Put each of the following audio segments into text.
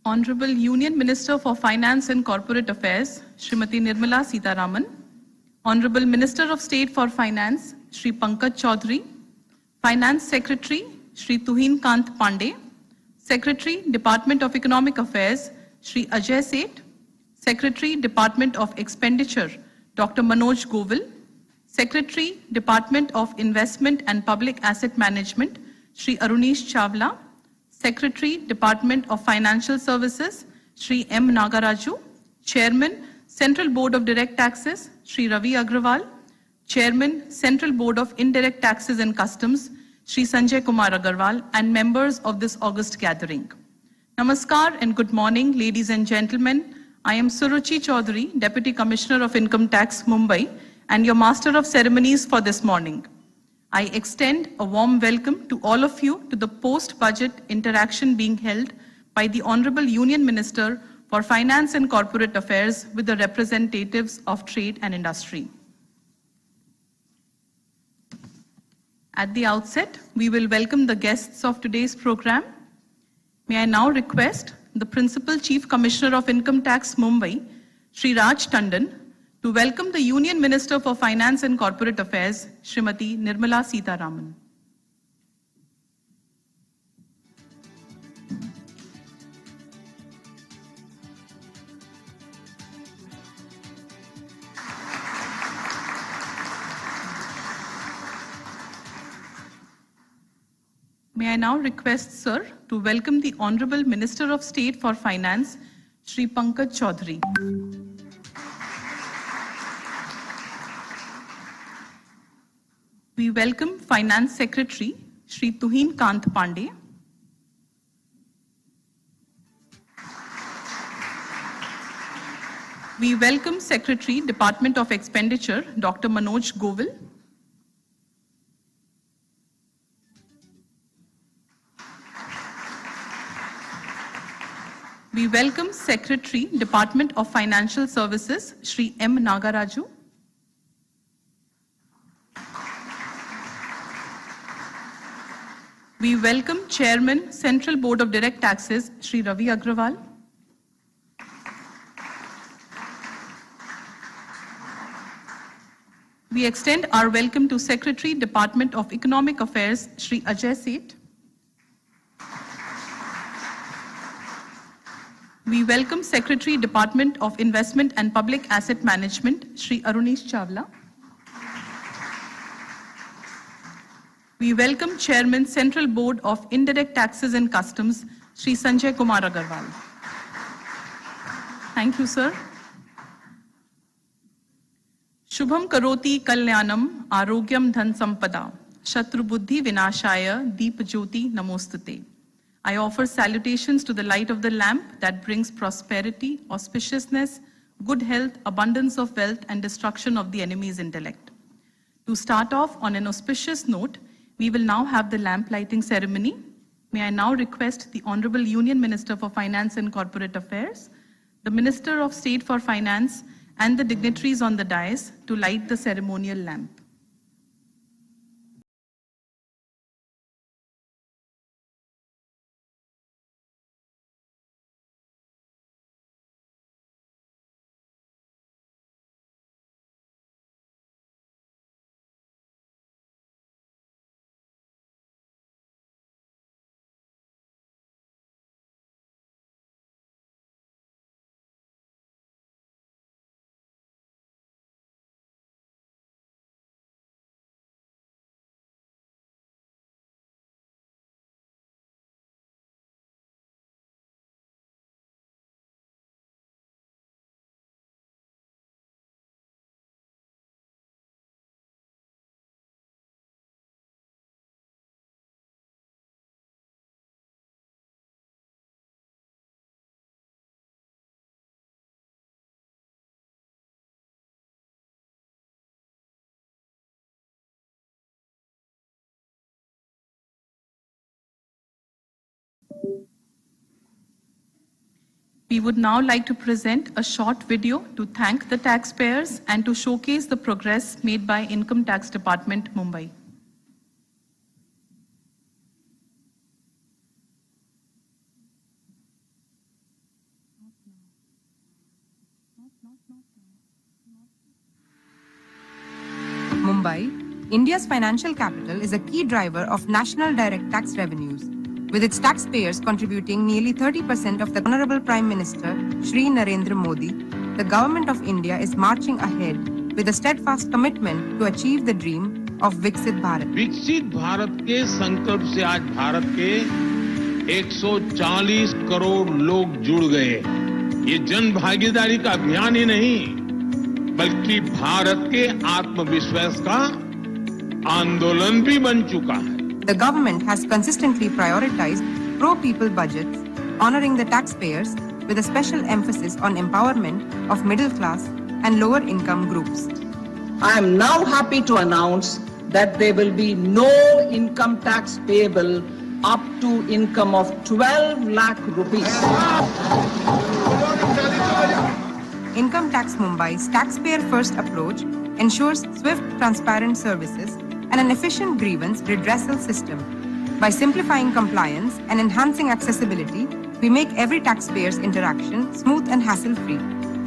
Honorable Union Minister for Finance and Corporate Affairs, Srimati Nirmala Sitharaman, Honorable Minister of State for Finance, Shri Pankaj Chaudhary, Finance Secretary, Shri Tuhin Kant Pandey, Secretary, Department of Economic Affairs, Shri Ajay Seth, Secretary, Department of Expenditure, Dr. Manoj Govil, Secretary, Department of Investment and Public Asset Management, Shri Arunesh Chawla, Secretary, Department of Financial Services, Shri M. Nagaraju, Chairman, Central Board of Direct Taxes, Shri Ravi Agrawal, Chairman, Central Board of Indirect Taxes and Customs, Shri Sanjay Kumar Agarwal, and members of this August gathering. Namaskar and good morning, ladies and gentlemen. I am Suruchi Chaudhary, Deputy Commissioner of Income Tax, Mumbai, and your Master of Ceremonies for this morning. I extend a warm welcome to all of you to the post-budget interaction being held by the Honorable Union Minister for Finance and Corporate Affairs with the representatives of trade and industry. At the outset, we will welcome the guests of today's program. May I now request the Principal Chief Commissioner of Income Tax, Mumbai, Shri Raj Tandon, to welcome the Union Minister for Finance and Corporate Affairs, Srimati Nirmala Sitharaman. May I now request, sir, to welcome the Honorable Minister of State for Finance, Shri Pankaj Chaudhary. We welcome Finance Secretary, Shri Tuhin Kant Pandey. We welcome Secretary, Department of Expenditure, Dr. Manoj Govil. We welcome Secretary, Department of Financial Services, Shri M. Nagaraju. We welcome Chairman, Central Board of Direct Taxes, Shri Ravi Agrawal. We extend our welcome to Secretary, Department of Economic Affairs, Shri Ajay Seth. We welcome Secretary, Department of Investment and Public Asset Management, Shri Arunesh Chawla. We welcome Chairman, Central Board of Indirect Taxes and Customs, Shri Sanjay Kumar Agarwal. Thank you, sir. Shubham Karoti Kalyanam Arogyam Dhan Sampada Shatru Buddhi Vinashaya Deep Jyoti Namostate. I offer salutations to the light of the lamp that brings prosperity, auspiciousness, good health, abundance of wealth, and destruction of the enemy's intellect. To start off on an auspicious note, we will now have the lamp lighting ceremony. May I now request the Honorable Union Minister for Finance and Corporate Affairs, the Minister of State for Finance, and the dignitaries on the dais to light the ceremonial lamp. We would now like to present a short video to thank the taxpayers and to showcase the progress made by Income Tax Department, Mumbai. India's financial capital is a key driver of national direct tax revenues, with its taxpayers contributing nearly 30% of the Honorable Prime Minister, Shri Narendra Modi. The Government of India is marching ahead with a steadfast commitment to achieve the dream of Viksit Bharat. विकसित भारत के संकल्प से आज भारत के 140 करोड़ लोग जुड़ गए। ये जन भागीदारी का अभियान ही नहीं, बल्कि भारत के आत्मविश्वास का आंदोलन भी बन चुका है। The government has consistently prioritized pro-people budgets, honoring the taxpayers with a special emphasis on empowerment of middle class and lower income groups. I am now happy to announce that there will be no income tax payable up to income of 12 lakh rupees. Income Tax Mumbai's taxpayer-first approach ensures swift, transparent services and an efficient grievance redressal system. By simplifying compliance and enhancing accessibility, we make every taxpayer's interaction smooth and hassle-free.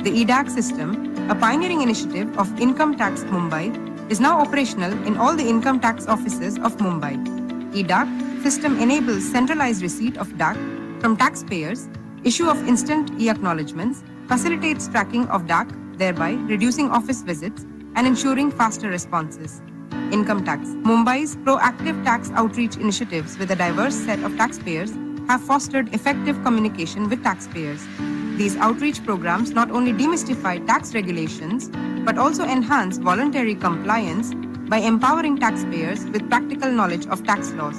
The EDAC system, a pioneering initiative of Income Tax Mumbai, is now operational in all the income tax offices of Mumbai. EDAC system enables centralized receipt of DAC from taxpayers, issue of instant e-acknowledgements, facilitates tracking of DAC, thereby reducing office visits and ensuring faster responses. Income Tax Mumbai's proactive tax outreach initiatives with a diverse set of taxpayers have fostered effective communication with taxpayers. These outreach programs not only demystify tax regulations, but also enhance voluntary compliance by empowering taxpayers with practical knowledge of tax laws.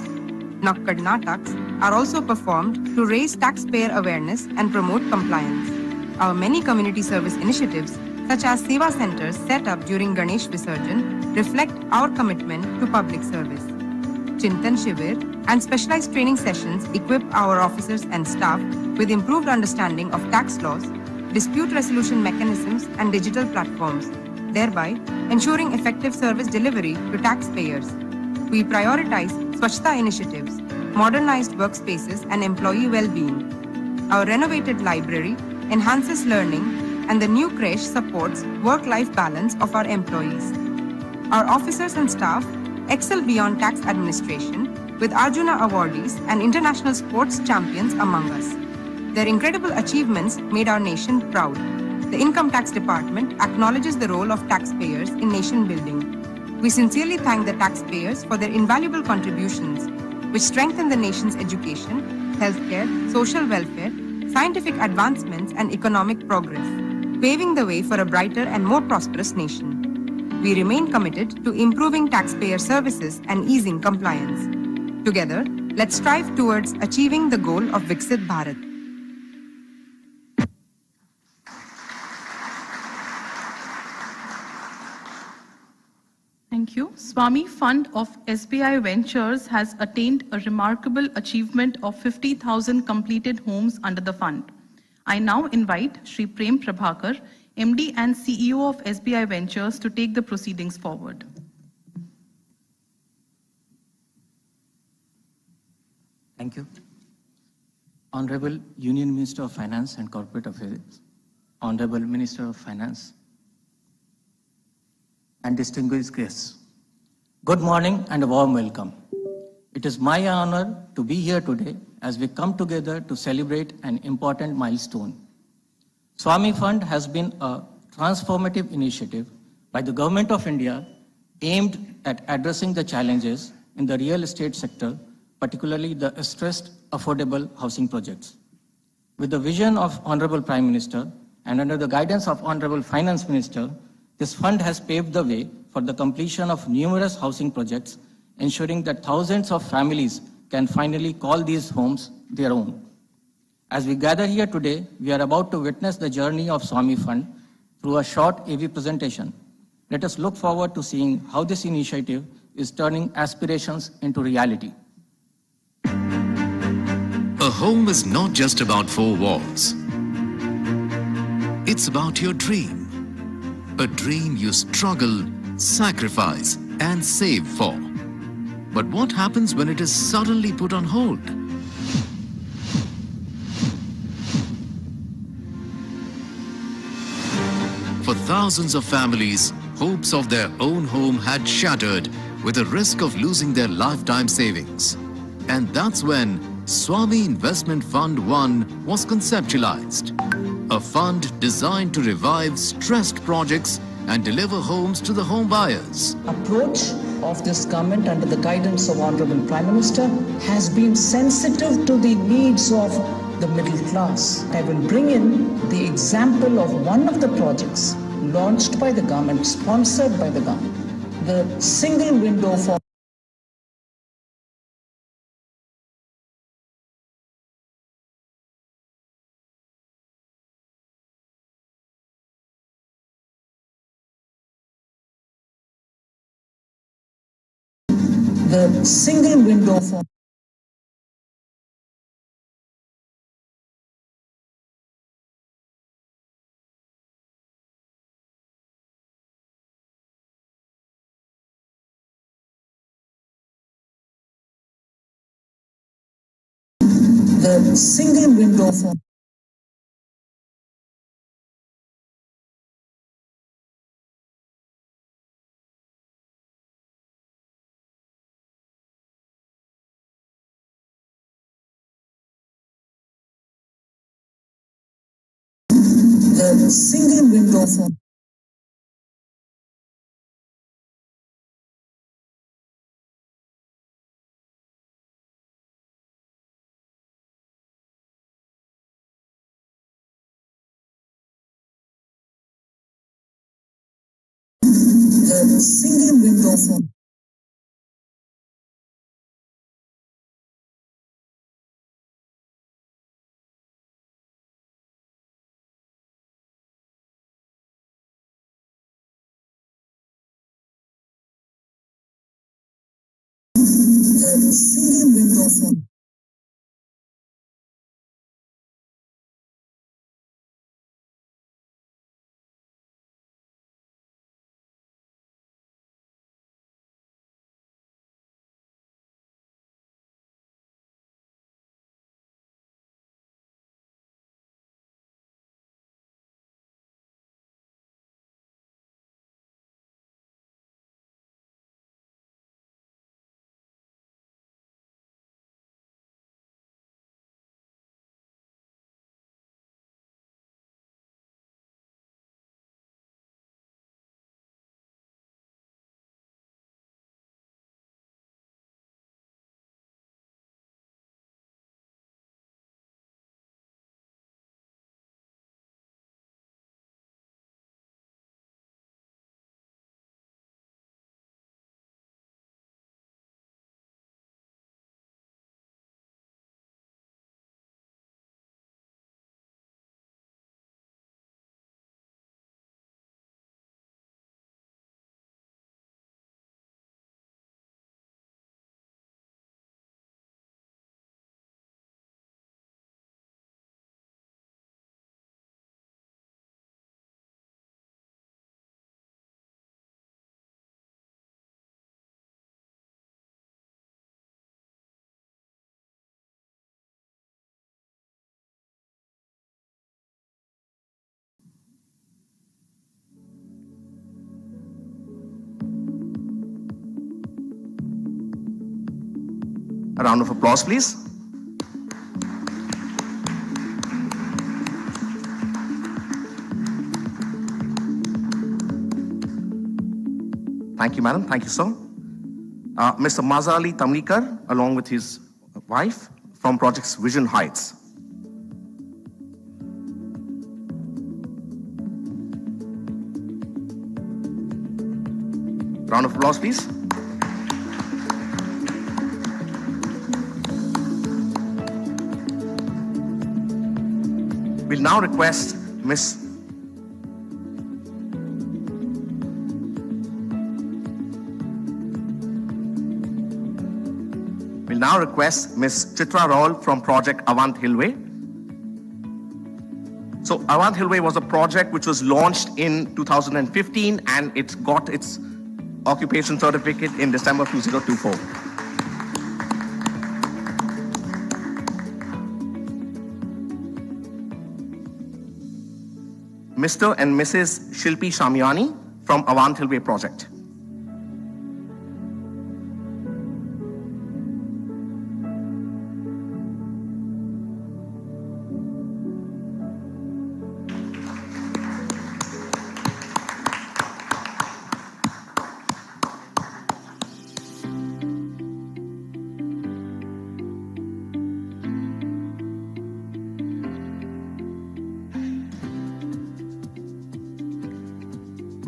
Nakkad Nataks are also performed to raise taxpayer awareness and promote compliance. Our many community service initiatives, such as Seva centers set up during Ganesh Visarjan, reflect our commitment to public service. Chintan Shivir and specialized training sessions equip our officers and staff with improved understanding of tax laws, dispute resolution mechanisms, and digital platforms, thereby ensuring effective service delivery to taxpayers. We prioritize Swachhta initiatives, modernized workspaces, and employee well-being. Our renovated library enhances learning, and the new creche supports work-life balance of our employees. Our officers and staff excel beyond tax administration with Arjuna awardees and international sports champions among us. Their incredible achievements made our nation proud. The Income Tax Department acknowledges the role of taxpayers in nation building. We sincerely thank the taxpayers for their invaluable contributions, which strengthen the nation's education, healthcare, social welfare, scientific advancements, and economic progress, paving the way for a brighter and more prosperous nation. We remain committed to improving taxpayer services and easing compliance. Together, let's strive towards achieving the goal of Viksit Bharat. Thank you. Swami Fund of SBI Ventures has attained a remarkable achievement of 50,000 completed homes under the fund. I now invite Shri Prem Prabhakar, MD and CEO of SBI Ventures, to take the proceedings forward. Thank you. Honorable Union Minister of Finance and Corporate Affairs, Honorable Minister of Finance, and distinguished guests, good morning and a warm welcome. It is my honor to be here today as we come together to celebrate an important milestone. Swami Fund has been a transformative initiative by the Government of India aimed at addressing the challenges in the real estate sector, particularly the stressed affordable housing projects. With the vision of Honorable Prime Minister and under the guidance of Honorable Finance Minister, this fund has paved the way for the completion of numerous housing projects, ensuring that thousands of families can finally call these homes their own. As we gather here today, we are about to witness the journey of Swami Fund through a short AV presentation. Let us look forward to seeing how this initiative is turning aspirations into reality. A home is not just about four walls. It's about your dream. A dream you struggle, sacrifice, and save for. But what happens when it is suddenly put on hold? For thousands of families, hopes of their own home had shattered with a risk of losing their lifetime savings. And that's when Swami Investment Fund 1 was conceptualized. A fund designed to revive stressed projects and deliver homes to the home buyers. Approach of this government under the guidance of Honorable Prime Minister has been sensitive to the needs of the middle class. I will bring in the example of one of the projects launched by the government, sponsored by the government, the single window for the single window for the single window for the single window for the single window for the single window for A round of applause, please. Thank you, madam. Thank you, sir. Mr. Mazali Tamlikar, along with his wife, from Projects Vision Heights. Round of applause, please. We'll now request Ms. Chitra Raul from Project Avant Hillway. So Avant Hillway was a project which was launched in 2015 and it got its occupation certificate in December 2024. Mr. and Mrs. Shilpi Shamyani from Avant Hillway Project.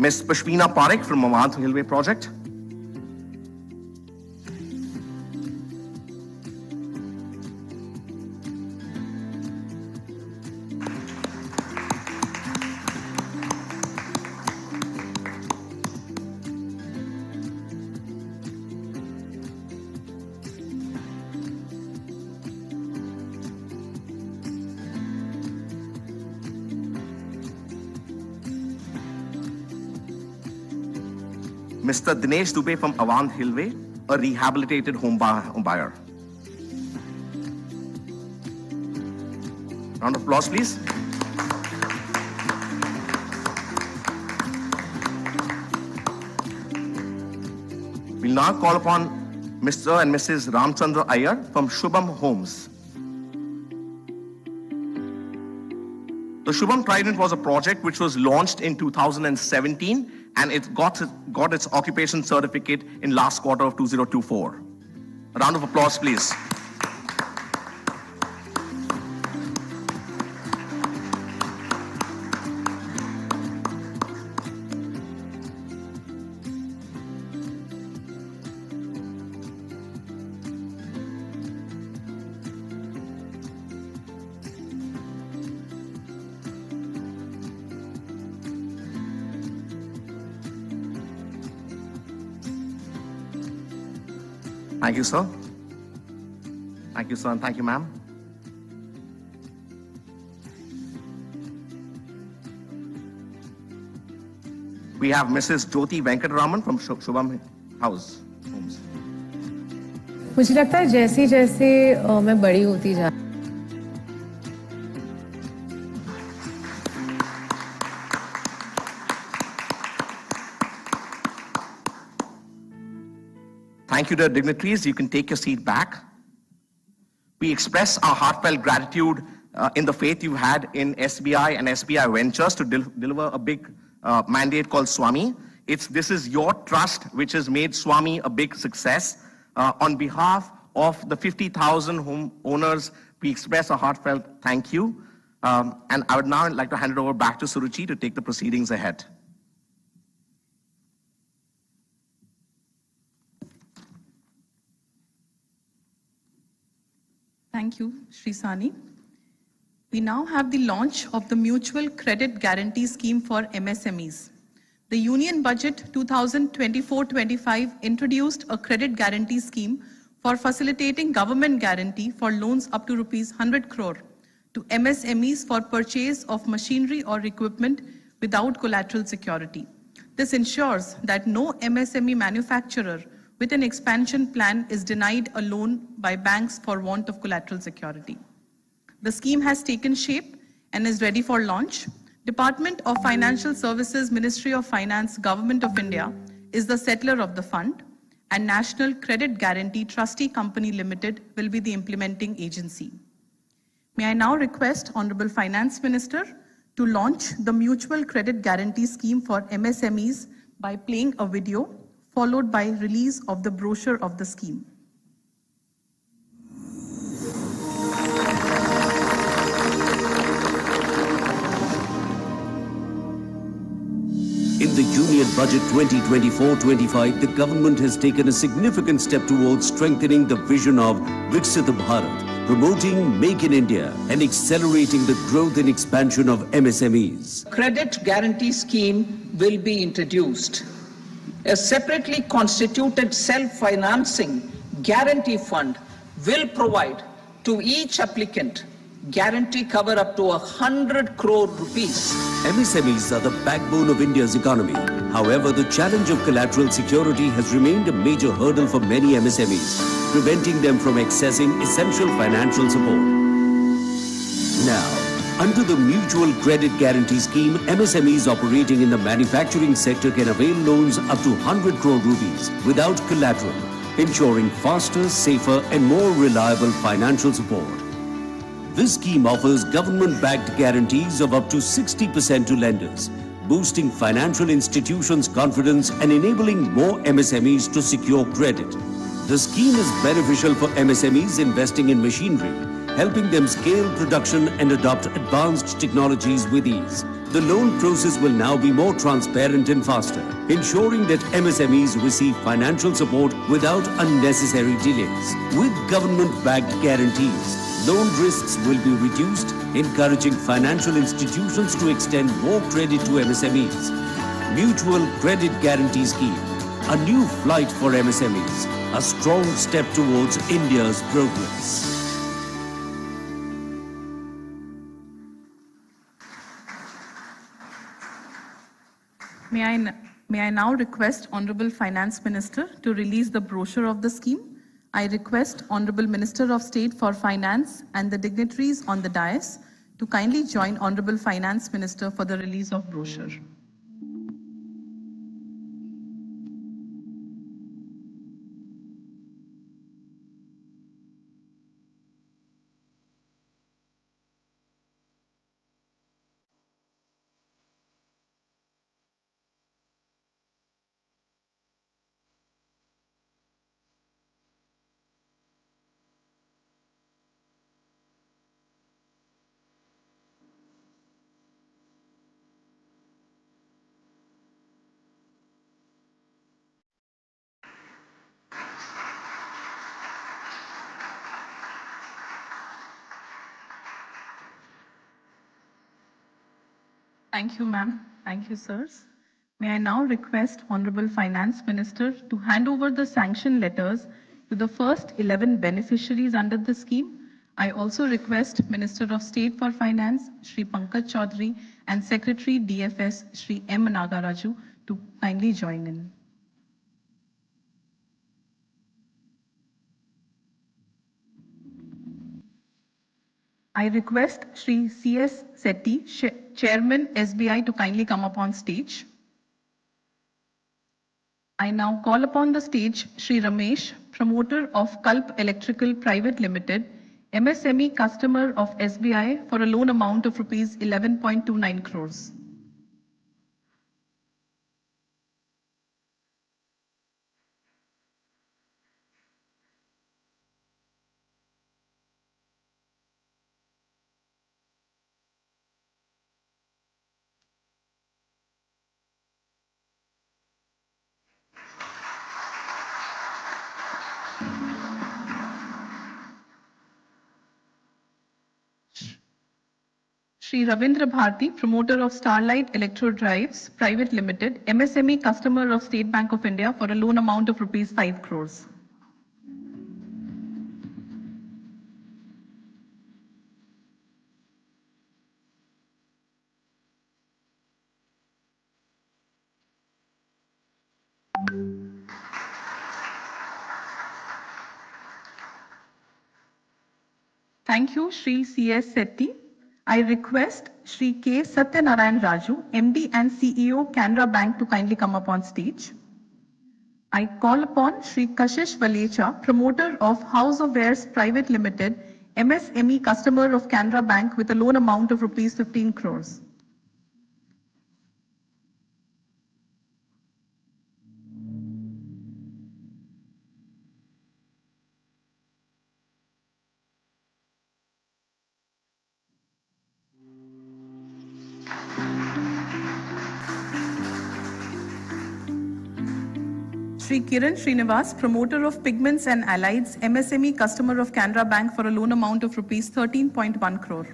Ms. Pashmina Parekh from Avadh Railway Project. Mr. Dinesh Dubey from Avadh Railway, a rehabilitated home buyer. Round of applause, please. We'll now call upon Mr. and Mrs. Ramchandra Iyer from Shubham Homes. The Shubham Trident was a project which was launched in 2017 and it got its occupation certificate in last quarter of 2024. A round of applause, please. Thank you, sir. Thank you, sir, and thank you, ma'am. We have Mrs. Jyoti Venkataraman from Shubham Homes. मुझे लगता है जैसे जैसे मैं बड़ी होती जा Thank you to the dignitaries. You can take your seat back. We express our heartfelt gratitude in the faith you had in SBI and SBI Ventures to deliver a big mandate called Swami. This is your trust which has made Swami a big success. On behalf of the 50,000 homeowners, we express a heartfelt thank you. And I would now like to hand it over back to Suruchi to take the proceedings ahead. Thank you, Shri Sani. We now have the launch of the Mutual Credit Guarantee Scheme for MSMEs. The Union Budget 2024-25 introduced a credit guarantee scheme for facilitating government guarantee for loans up to Rs 100 crore to MSMEs for purchase of machinery or equipment without collateral security. This ensures that no MSME manufacturer with an expansion plan is denied a loan by banks for want of collateral security. The scheme has taken shape and is ready for launch. Department of Financial Services, Ministry of Finance, Government of India is the settler of the fund, and National Credit Guarantee Trustee Company Limited will be the implementing agency. May I now request Honorable Finance Minister to launch the Mutual Credit Guarantee Scheme for MSMEs by playing a video, followed by release of the brochure of the scheme. In the Union Budget 2024-25, the government has taken a significant step towards strengthening the vision of Viksit Bharat, promoting Make in India and accelerating the growth and expansion of MSMEs. Credit guarantee scheme will be introduced. A separately constituted self-financing guarantee fund will provide to each applicant guarantee cover up to 100 crore rupees. MSMEs are the backbone of India's economy. However, the challenge of collateral security has remained a major hurdle for many MSMEs, preventing them from accessing essential financial support. Now, under the Mutual Credit Guarantee Scheme, MSMEs operating in the manufacturing sector can avail loans up to 100 crore rupees without collateral, ensuring faster, safer and more reliable financial support. This scheme offers government-backed guarantees of up to 60% to lenders, boosting financial institutions' confidence and enabling more MSMEs to secure credit. The scheme is beneficial for MSMEs investing in machinery, helping them scale production and adopt advanced technologies with ease. The loan process will now be more transparent and faster, ensuring that MSMEs receive financial support without unnecessary delays. With government-backed guarantees, loan risks will be reduced, encouraging financial institutions to extend more credit to MSMEs. Mutual Credit Guarantee Scheme, a new flight for MSMEs, a strong step towards India's progress. May I now request Honorable Finance Minister to release the brochure of the scheme. I request Honorable Minister of State for Finance and the dignitaries on the dais to kindly join Honorable Finance Minister for the release of brochure. Thank you, ma'am. Thank you, sirs. May I now request Honorable Finance Minister to hand over the sanction letters to the first 11 beneficiaries under the scheme. I also request Minister of State for Finance, Shri Pankaj Chaudhary, and Secretary DFS, Shri M. Nagaraju, to kindly join in. I request Shri C.S. Sethi, Chairman SBI, to kindly come up on stage. I now call upon the stage Shri Ramesh, promoter of Kalp Electrical Private Limited, MSME customer of SBI, for a loan amount of rupees 11.29 crores. Shri Ravindra Bharti, promoter of Starlight Electro Drives Private Limited, MSME customer of State Bank of India, for a loan amount of rupees 5 crores. Thank you, Shri C.S. Sethi. I request Shri K. Satyanarayan Raju, MD and CEO, Canara Bank, to kindly come up on stage. I call upon Shri Kashish Valecha, promoter of House of Wares Private Limited, MSME customer of Canara Bank, with a loan amount of rupees 15 crores. Shri Kiran Srinivas, promoter of Pigments and Allieds, MSME customer of Canara Bank, for a loan amount of rupees 13.1 crore.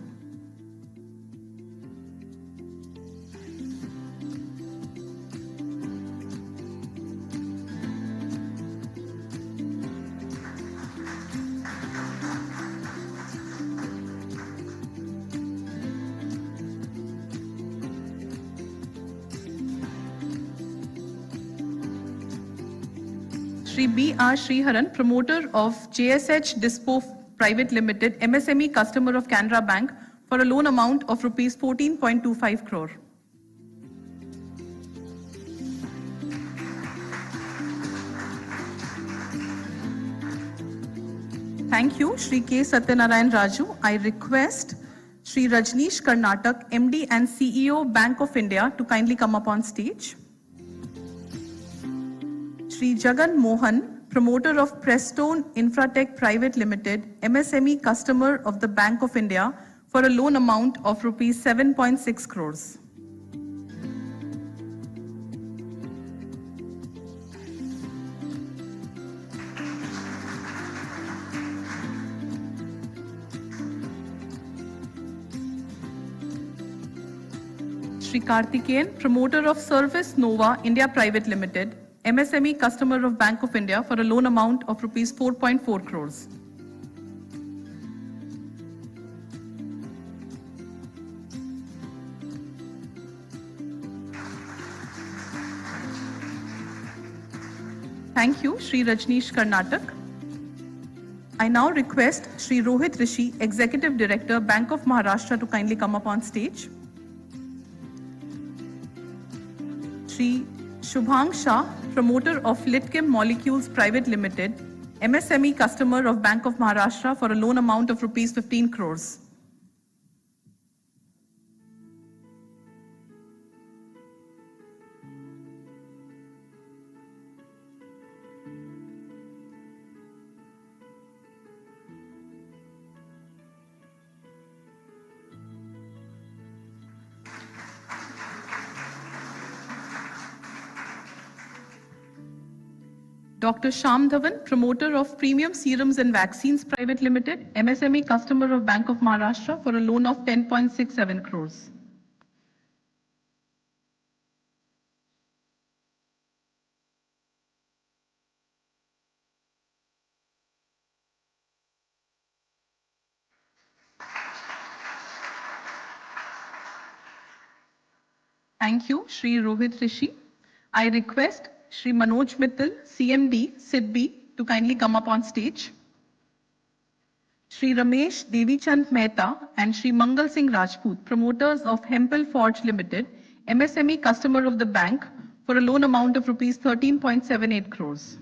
Shri B.R. Sriharan, promoter of JSH Dispo Private Limited, MSME customer of Canara Bank, for a loan amount of rupees 14.25 crore. Thank you, Shri K. Satyanarayan Raju. I request Shri Rajneesh Karnatak, MD and CEO, Bank of India, to kindly come up on stage. Shri Jagan Mohan, promoter of Prestone Infratech Private Limited, MSME customer of the Bank of India for a loan amount of rupees 7.6 crores. Shri Karthikeyan, promoter of Service Nova India Private Limited, MSME customer of Bank of India for a loan amount of rupees 4.4 crores. Thank you, Shri Rajneesh Karnatak. I now request Shri Rohit Rishi, Executive Director, Bank of Maharashtra, to kindly come up on stage. Shri Shubhang Shah, promoter of Litchem Molecules Private Limited, MSME customer of Bank of Maharashtra for a loan amount of rupees 15 crores. Dr. Shyam Dhawan, promoter of Premium Serums and Vaccines Private Limited, MSME customer of Bank of Maharashtra for a loan of 10.67 crores. Thank you, Shri Rohit Rishi. I request Shri Manoj Mittal, CMD, SIDBI, to kindly come up on stage. Shri Ramesh Devichand Mehta and Shri Mangal Singh Rajput, promoters of Hempel Forge Limited, MSME customer of the bank for a loan amount of rupees 13.78 crores.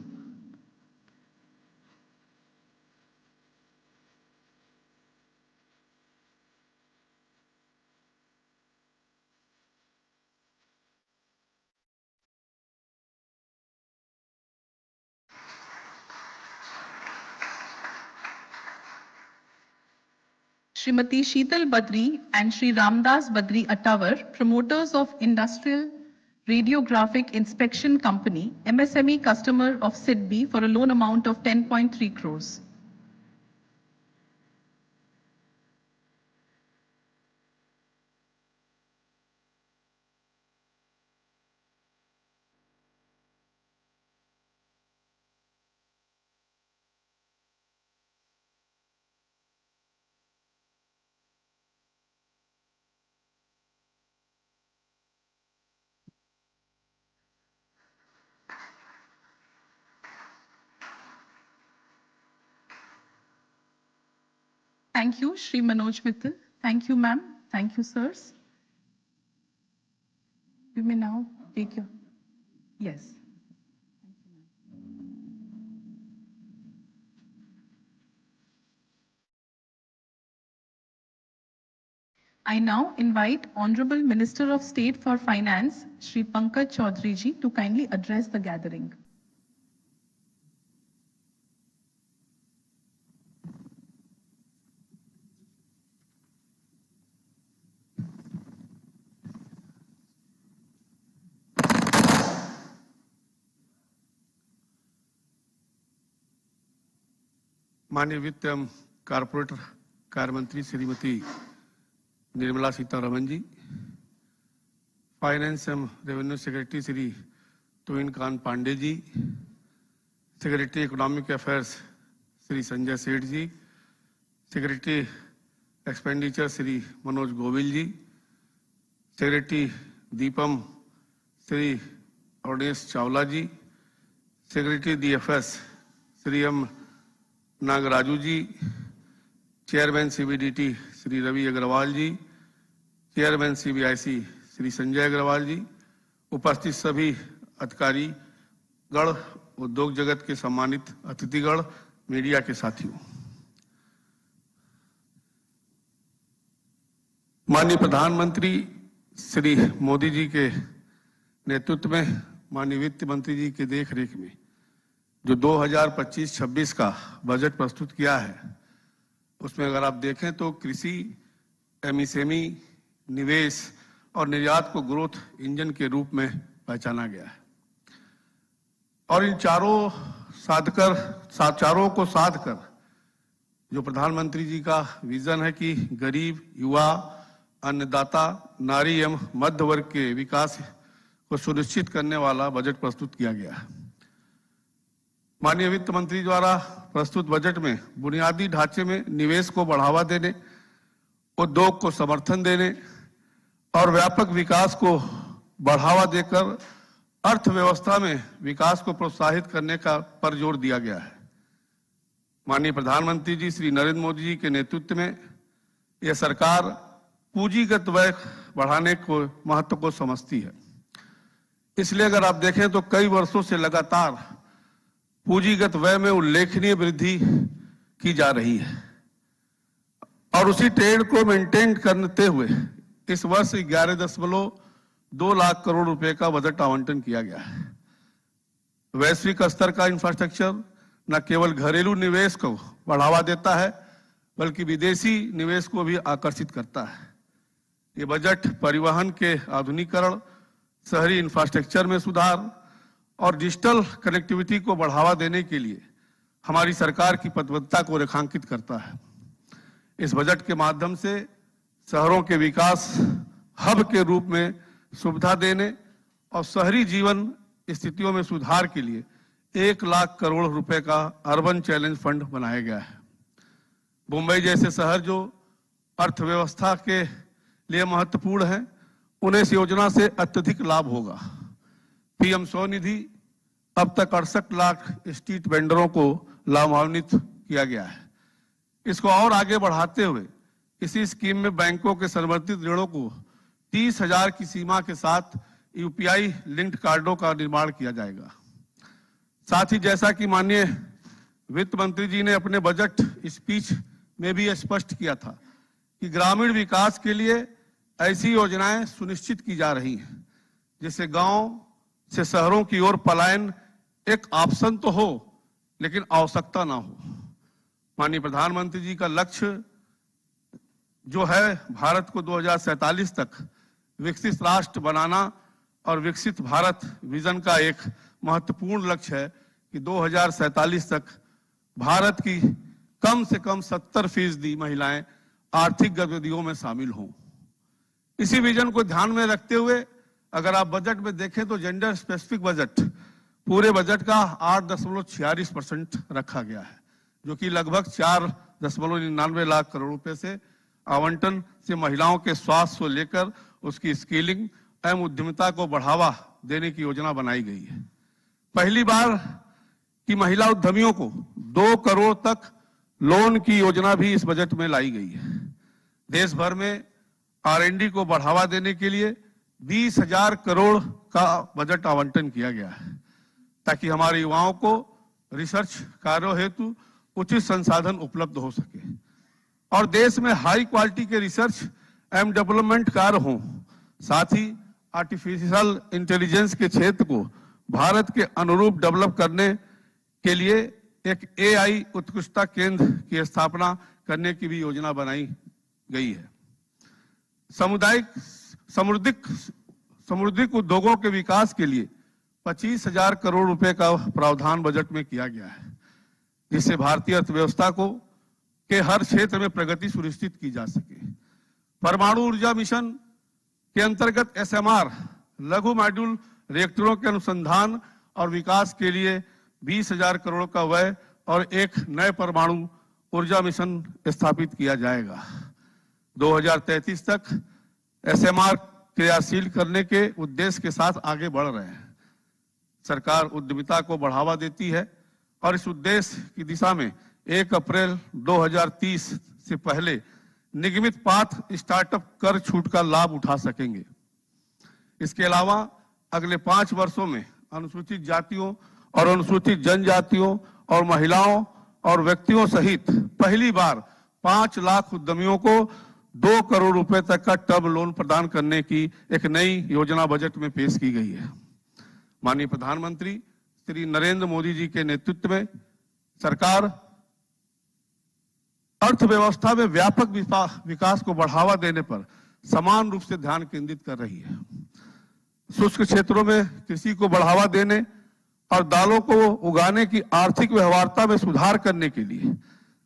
Srimati Sheetal Badri and Shri Ramdas Badri Attawar, promoters of Industrial Radiographic Inspection Company, MSME customer of SIDBI for a loan amount of 10.3 crores. Thank you, Shri Manoj Mittal. Thank you, ma'am. Thank you, sirs. You may now take your... Yes. I now invite Honorable Minister of State for Finance, Shri Pankaj Chaudhary ji, to kindly address the gathering. माननीय वित्त एवं corporate कार्य मंत्री Shrimati Nirmala Sitharaman ji, finance एवं revenue secretary Shri Tuhin Kanta Pandey ji, secretary economic affairs Shri Sanjay Seth ji, secretary expenditure Shri Manoj Govil ji, secretary DIPAM Shri Arunish Chawla ji, secretary DFS Shri M Nagaraju ji, chairman CBDT Shri Ravi Agrawal ji, chairman CBIC Shri Sanjay Agrawal ji, उपस्थित सभी अधिकारी गण, उद्योग जगत के सम्मानित अतिथिगण, मीडिया के साथियों, माननीय प्रधानमंत्री श्री मोदी जी के नेतृत्व में, माननीय वित्त मंत्री जी के देखरेख में जो 2025-26 का बजट प्रस्तुत किया है, उसमें अगर आप देखें तो कृषि, एमएसएमई, निवेश और निर्यात को ग्रोथ इंजन के रूप में पहचाना गया है। और इन चारों को साध कर जो प्रधानमंत्री जी का विजन है कि गरीब, युवा, अन्नदाता, नारी एवं मध्य वर्ग के विकास को सुनिश्चित करने वाला बजट प्रस्तुत किया गया है। माननीय वित्त मंत्री द्वारा प्रस्तुत बजट में बुनियादी ढांचे में निवेश को बढ़ावा देने, उद्योग को समर्थन देने और व्यापक विकास को बढ़ावा देकर अर्थव्यवस्था में विकास को प्रोत्साहित करने का पर जोर दिया गया है। माननीय प्रधानमंत्री जी श्री नरेंद्र मोदी जी के नेतृत्व में यह सरकार पूंजीगत व्यय बढ़ाने को महत्व को समझती है। इसलिए अगर आप देखें तो कई वर्षों से लगातार पूंजीगत व्यय में उल्लेखनीय वृद्धि की जा रही है और उसी ट्रेंड को मेंटेन करते हुए इस वर्ष 11.2 लाख करोड़ रुपए का बजट आवंटन किया गया है। वैश्विक स्तर का इंफ्रास्ट्रक्चर न केवल घरेलू निवेश को बढ़ावा देता है बल्कि विदेशी निवेश को भी आकर्षित करता है। ये बजट परिवहन के आधुनिकीकरण, शहरी इंफ्रास्ट्रक्चर में सुधार और डिजिटल कनेक्टिविटी को बढ़ावा देने के लिए हमारी सरकार की प्रतिबद्धता को रेखांकित करता है। इस बजट के माध्यम से शहरों के विकास हब के रूप में सुविधा देने और शहरी जीवन स्थितियों में सुधार के लिए 1 लाख करोड़ रुपए का अर्बन चैलेंज फंड बनाया गया है। मुंबई जैसे शहर जो अर्थव्यवस्था के लिए महत्वपूर्ण है, उन्हें इस योजना से अत्यधिक लाभ होगा। पीएम स्वनिधि अब तक 68 लाख स्ट्रीट वेंडरों को लाभान्वित किया गया है। इसको और आगे बढ़ाते हुए इसी स्कीम में बैंकों के समर्थित ऋणों को 30,000 की सीमा के साथ यूपीआई लिंक्ड कार्डों का निर्माण किया जाएगा। साथ ही जैसा कि माननीय वित्त मंत्री जी ने अपने बजट स्पीच में भी स्पष्ट किया था कि ग्रामीण विकास के लिए ऐसी योजनाएं सुनिश्चित की जा रही हैं जिससे गांव से शहरों की ओर पलायन एक ऑप्शन तो हो लेकिन आवश्यकता ना हो। माननीय प्रधानमंत्री जी का लक्ष्य जो है भारत को 2047 तक विकसित राष्ट्र बनाना और विकसित भारत विजन का एक महत्वपूर्ण लक्ष्य है कि 2047 तक भारत की कम से कम 70% महिलाएं आर्थिक गतिविधियों में शामिल हों। इसी विजन को ध्यान में रखते हुए अगर आप बजट में देखें तो जेंडर स्पेसिफिक बजट पूरे बजट का 8.46% रखा गया है, जो कि लगभग 4.99 लाख करोड़ रुपए से आवंटन से महिलाओं के स्वास्थ्य को लेकर उसकी स्किलिंग एवं उद्यमिता को बढ़ावा देने की योजना बनाई गई है। पहली बार की महिला उद्यमियों को 2 करोड़ तक लोन की योजना भी इस बजट में लाई गई है। देश भर में R&D को बढ़ावा देने के लिए 20,000 करोड़ का बजट आवंटन किया गया है ताकि हमारे युवाओं को रिसर्च कार्यों हेतु उचित संसाधन उपलब्ध हो सके और देश में हाई क्वालिटी के रिसर्च एवं डेवलपमेंट कार्य हों। साथ ही आर्टिफिशियल इंटेलिजेंस के क्षेत्र को भारत के अनुरूप डेवलप करने के लिए एक AI उत्कृष्टता केंद्र की स्थापना करने की भी योजना बनाई गई है। समुद्रिक उद्योगों के विकास के लिए 25,000 करोड़ रुपए का प्रावधान बजट में किया गया है, जिससे भारतीय अर्थव्यवस्था को के हर क्षेत्र में प्रगति सुनिश्चित की जा सके। परमाणु ऊर्जा मिशन के अंतर्गत SMR लघु मॉड्यूल रिएक्टरों के अनुसंधान और विकास के लिए 20,000 करोड़ का व्यय और एक नए परमाणु ऊर्जा मिशन स्थापित किया जाएगा। 2033 तक SMR क्रियाशील करने के उद्देश्य के साथ आगे बढ़ रहे हैं। सरकार उद्यमिता को बढ़ावा देती है और इस उद्देश्य की दिशा में 1 अप्रैल 2030 से पहले निगमित पात्र स्टार्टअप कर छूट का लाभ उठा सकेंगे। इसके अलावा अगले 5 वर्षों में अनुसूचित जातियों और अनुसूचित जनजातियों और महिलाओं और व्यक्तियों सहित पहली बार 5 लाख उद्यमियों को 2 करोड़ रुपए तक का टर्म लोन प्रदान करने की एक नई योजना बजट में पेश की गई है। माननीय प्रधानमंत्री श्री नरेंद्र मोदी जी के नेतृत्व में सरकार अर्थव्यवस्था में व्यापक विकास को बढ़ावा देने पर समान रूप से ध्यान केंद्रित कर रही है। शुष्क क्षेत्रों में कृषि को बढ़ावा देने और दालों को उगाने की आर्थिक व्यवहार्यता में सुधार करने के लिए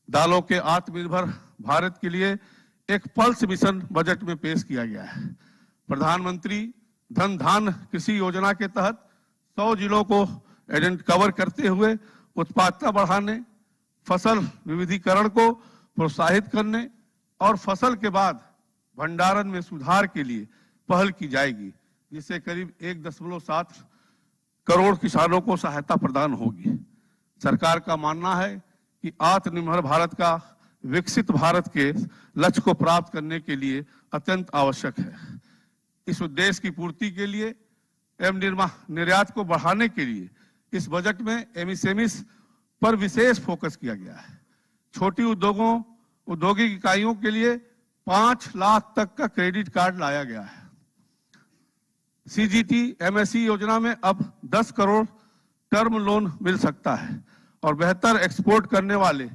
दालों के आत्मनिर्भर भारत के लिए एक पल्स मिशन बजट में पेश किया गया है। प्रधानमंत्री धन धान्य कृषि योजना के तहत 100 जिलों को कवर करते हुए उत्पादकता बढ़ाने, फसल विविधीकरण को प्रोत्साहित करने और फसल के बाद भंडारण में सुधार के लिए पहल की जाएगी, जिससे करीब 1.7 करोड़ किसानों को सहायता प्रदान होगी। सरकार का मानना है कि आत्मनिर्भर भारत का विकसित भारत के लक्ष्य को प्राप्त करने के लिए अत्यंत आवश्यक है। इस उद्देश्य की पूर्ति के लिए एवं निर्यात को बढ़ाने के लिए इस बजट में एमएसएमईज पर विशेष फोकस किया गया है। छोटी औद्योगिक इकाइयों के लिए 5 लाख तक का क्रेडिट कार्ड लाया गया है। सीजीटी एमएसई योजना में अब 10 करोड़ टर्म लोन मिल सकता है और बेहतर एक्सपोर्ट करने वाले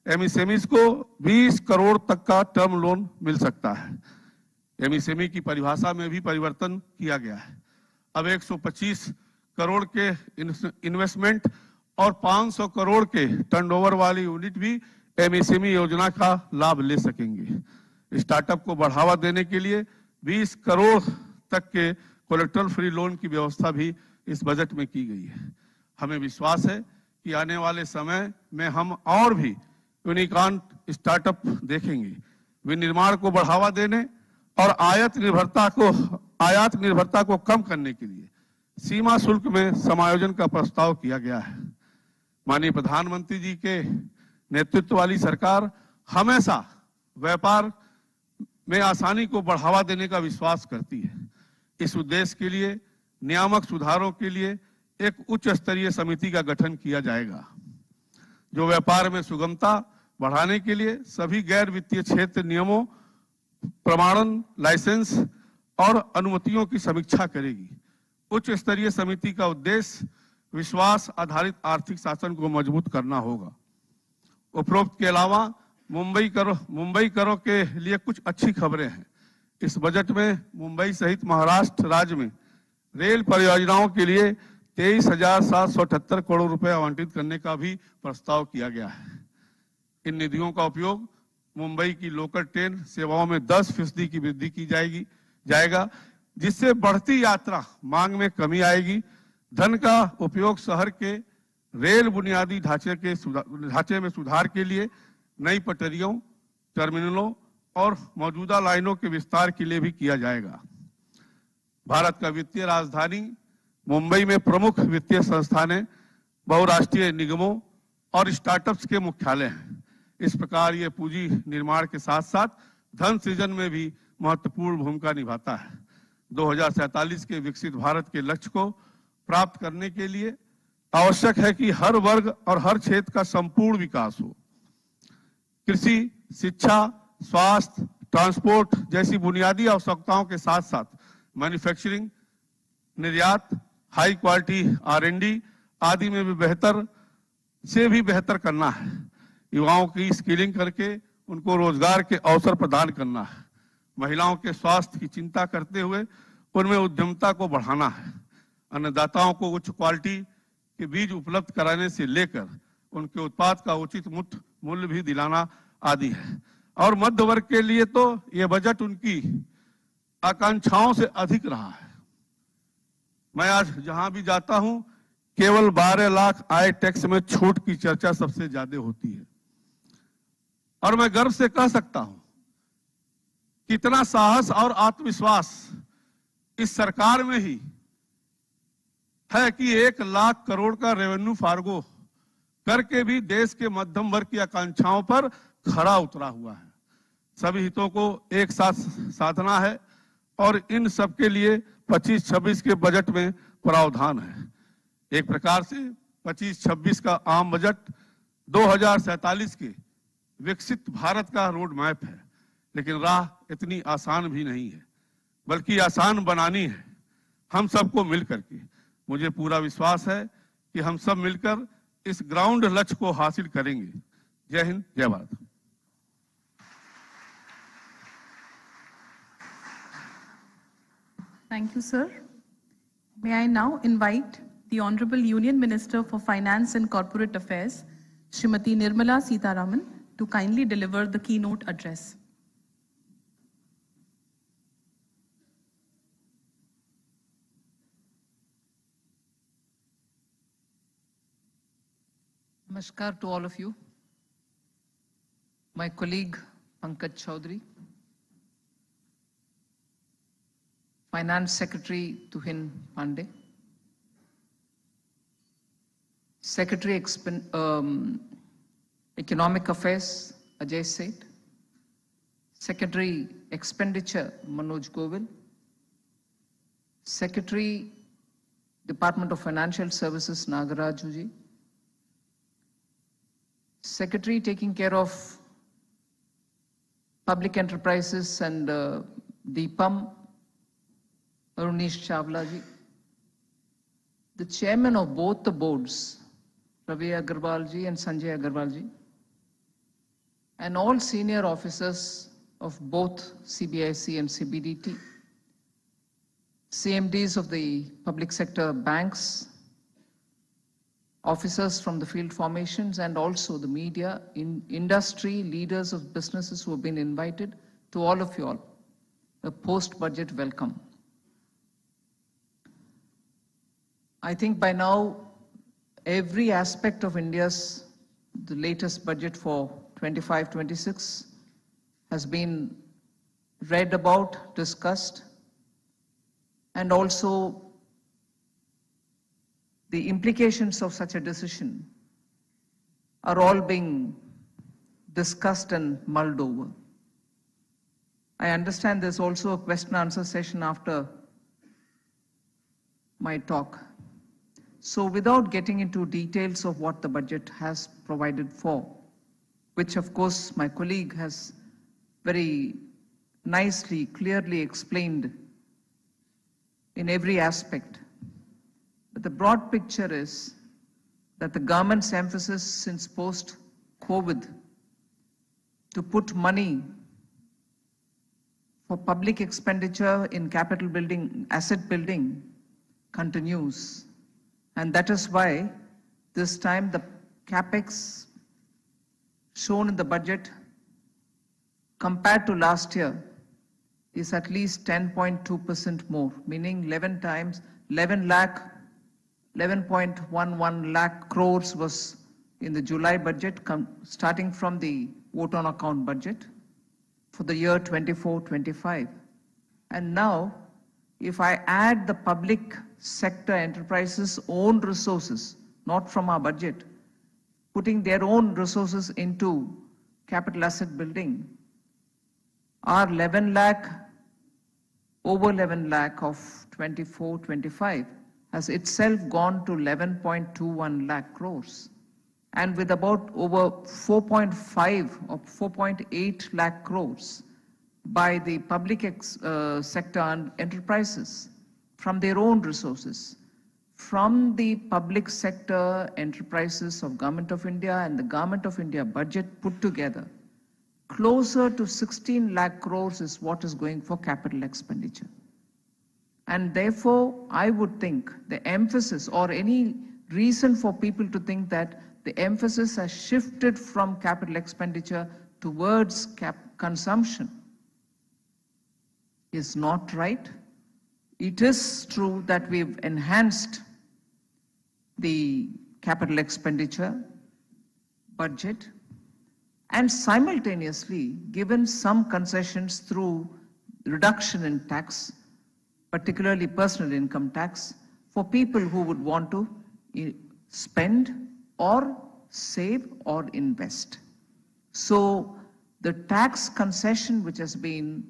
एमएसएमईज को 20 करोड़ तक का टर्म लोन मिल सकता है। एमएसएमई की परिभाषा में भी परिवर्तन किया गया है। अब 125 करोड़ के इन्वेस्टमेंट और 500 करोड़ के टर्नओवर वाली यूनिट भी एमएसएमई योजना का लाभ ले सकेंगे। स्टार्टअप को बढ़ावा देने के लिए 20 करोड़ तक के कोलेटरल फ्री लोन की व्यवस्था भी इस बजट में की गई है। हमें विश्वास है कि आने वाले समय में हम और भी यूनिकॉर्न स्टार्टअप देखेंगे। विनिर्माण को बढ़ावा देने और आयात निर्भरता को कम करने के लिए सीमा शुल्क में समायोजन का प्रस्ताव किया गया है। माननीय प्रधानमंत्री जी के नेतृत्व वाली सरकार हमेशा व्यापार में आसानी को बढ़ावा देने का विश्वास करती है। इस उद्देश्य के लिए नियामक सुधारों के लिए एक उच्च स्तरीय समिति का गठन किया जाएगा, जो व्यापार में सुगमता बढ़ाने के लिए सभी गैर वित्तीय क्षेत्र नियमों, प्रमाणन, लाइसेंस और अनुमतियों की समीक्षा करेगी। उच्च स्तरीय समिति का उद्देश्य विश्वास आधारित आर्थिक शासन को मजबूत करना होगा। उपरोक्त के अलावा मुंबई करों के लिए कुछ अच्छी खबरें हैं। इस बजट में मुंबई सहित महाराष्ट्र राज्य में रेल परियोजनाओं के लिए 23,778 करोड़ रुपए आवंटित करने का भी प्रस्ताव किया गया है। इन निधियों का उपयोग मुंबई की लोकल ट्रेन सेवाओं में 10% की वृद्धि की जाएगा, जिससे बढ़ती यात्रा मांग में कमी आएगी। धन का उपयोग शहर के रेल बुनियादी ढांचे में सुधार के लिए नई पटरियों, टर्मिनलों और मौजूदा लाइनों के विस्तार के लिए भी किया जाएगा। भारत का वित्तीय राजधानी मुंबई में प्रमुख वित्तीय संस्थानें, बहुराष्ट्रीय निगमों और स्टार्टअप्स के मुख्यालय हैं। इस प्रकार ये पूंजी निर्माण के साथ साथ धन सृजन में भी महत्वपूर्ण भूमिका निभाता है। 2047 के विकसित भारत के लक्ष्य को प्राप्त करने के लिए आवश्यक है कि हर वर्ग और हर क्षेत्र का संपूर्ण विकास हो। कृषि, शिक्षा, स्वास्थ्य, ट्रांसपोर्ट जैसी बुनियादी आवश्यकताओं के साथ साथ मैन्युफैक्चरिंग, निर्यात, हाई क्वालिटी R&D आदि में भी बेहतर करना है। युवाओं की स्किलिंग करके उनको रोजगार के अवसर प्रदान करना है। महिलाओं के स्वास्थ्य की चिंता करते हुए उनमें उद्यमिता को बढ़ाना है। अन्नदाताओं को उच्च क्वालिटी के बीज उपलब्ध कराने से लेकर उनके उत्पाद का उचित मूल्य भी दिलाना आदि है। और मध्य वर्ग के लिए तो यह बजट उनकी आकांक्षाओं से अधिक रहा है। मैं आज जहां भी जाता हूं, केवल 12 लाख आय टैक्स में छूट की चर्चा सबसे ज्यादा होती है। और मैं गर्व से कह सकता हूं कितना साहस और आत्मविश्वास इस सरकार में ही है कि 1 लाख करोड़ का रेवेन्यू फार्गो करके भी देश के मध्यम वर्ग की आकांक्षाओं पर खरा उतरा हुआ है। सभी हितों को एक साथ साधना है और इन सब के लिए 25-26 के बजट में प्रावधान है। एक प्रकार से 25-26 का आम बजट 2047 के विकसित भारत का रोड मैप है। लेकिन राह इतनी आसान भी नहीं है, बल्कि आसान बनानी है हम सबको मिल करके। मुझे पूरा विश्वास है कि हम सब मिलकर इस ग्राउंड लक्ष्य को हासिल करेंगे। जय हिंद, जय Bharat. Thank you, sir. May I now invite the Honorable Union Minister for Finance and Corporate Affairs, Srimati Nirmala Sitharaman, to kindly deliver the keynote address. Namaskar to all of you. My colleague Pankaj Chaudhary, Finance Secretary Tuhin Pandey, Secretary Economic Affairs Ajay Seth, Secretary Expenditure Manoj Govil, Secretary Department of Financial Services Nagarajuji, Secretary taking care of Public Enterprises and DPAM, Arunish Chawla ji, the chairman of both the boards, Ravi Agarwal ji and Sanjay Agarwal ji, and all senior officers of both CBIC and CBDT, CMDs of the public sector banks, officers from the field formations, and also the media, industry, leaders of businesses who have been invited, to all of you all, a post-budget welcome. I think by now, every aspect of India's, the latest budget for 25-26 has been read about, discussed, and also the implications of such a decision are all being discussed and mulled over. I understand there's also a question answer session after my talk. So without getting into details of what the budget has provided for, which of course my colleague has very nicely, clearly explained in every aspect. But the broad picture is that the government's emphasis since post-COVID to put money for public expenditure in capital building, asset building continues. And that is why this time the capex shown in the budget compared to last year is at least 10.2% more, meaning 11.11 lakh crores was in the July budget, starting from the vote on account budget for the year 24-25. And now, if I add the public sector enterprises' own resources, not from our budget, putting their own resources into capital asset building, our over 11 lakh of 24-25 has itself gone to 11.21 lakh crores. And with about over 4.5 or 4.8 lakh crores by the public sector and enterprises from their own resources, from the public sector enterprises of Government of India and the Government of India budget put together, closer to 16 lakh crores is what is going for capital expenditure. And therefore, I would think the emphasis or any reason for people to think that the emphasis has shifted from capital expenditure towards consumption is not right. It is true that we've enhanced the capital expenditure budget and simultaneously given some concessions through reduction in tax, particularly personal income tax, for people who would want to spend or save or invest. So the tax concession which has been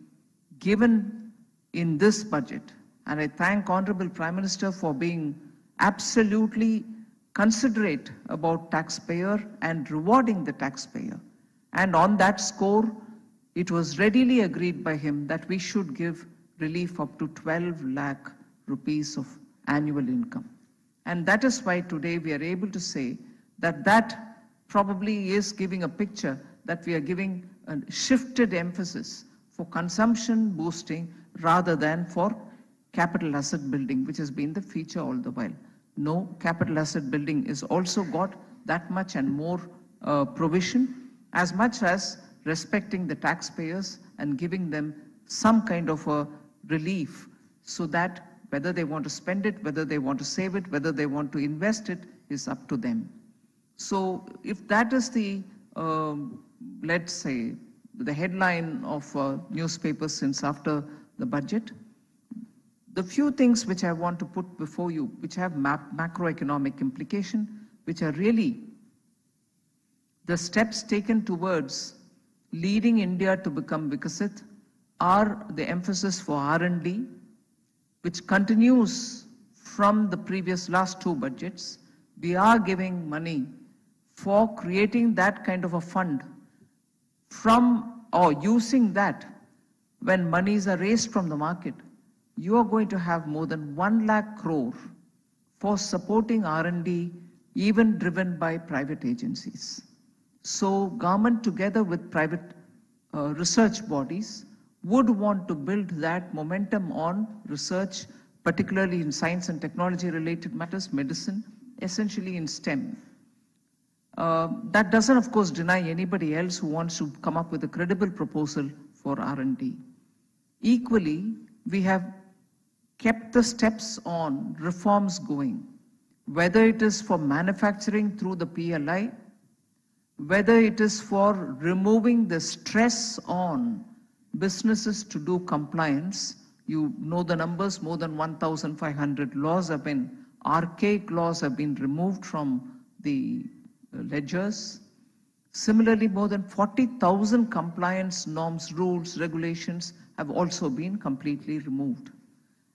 given in this budget, and I thank Honorable Prime Minister for being absolutely considerate about taxpayer and rewarding the taxpayer. And on that score, it was readily agreed by him that we should give relief up to 12 lakh rupees of annual income. And that is why today we are able to say that that probably is giving a picture that we are giving a shifted emphasis for consumption boosting rather than for capital asset building, which has been the feature all the while. No, capital asset building is also got that much and more provision, as much as respecting the taxpayers and giving them some kind of a relief so that whether they want to spend it, whether they want to save it, whether they want to invest it is up to them. So if that is the, let's say, the headline of newspapers since after the budget, the few things which I want to put before you, which have macroeconomic implication, which are really the steps taken towards leading India to become Vikasit, are the emphasis for R&D, which continues from the previous last two budgets. We are giving money for creating that kind of a fund from, or using that when monies are raised from the market. You are going to have more than 1 lakh crore for supporting R&D, even driven by private agencies. So government together with private research bodies would want to build that momentum on research, particularly in science and technology related matters, medicine, essentially in STEM. That doesn't, of course, deny anybody else who wants to come up with a credible proposal for R&D. Equally, we have kept the steps on reforms going, whether it is for manufacturing through the PLI, whether it is for removing the stress on businesses to do compliance. You know the numbers, more than 1,500 laws have been, archaic laws have been removed from the ledgers. Similarly, more than 40,000 compliance norms, rules, regulations have also been completely removed.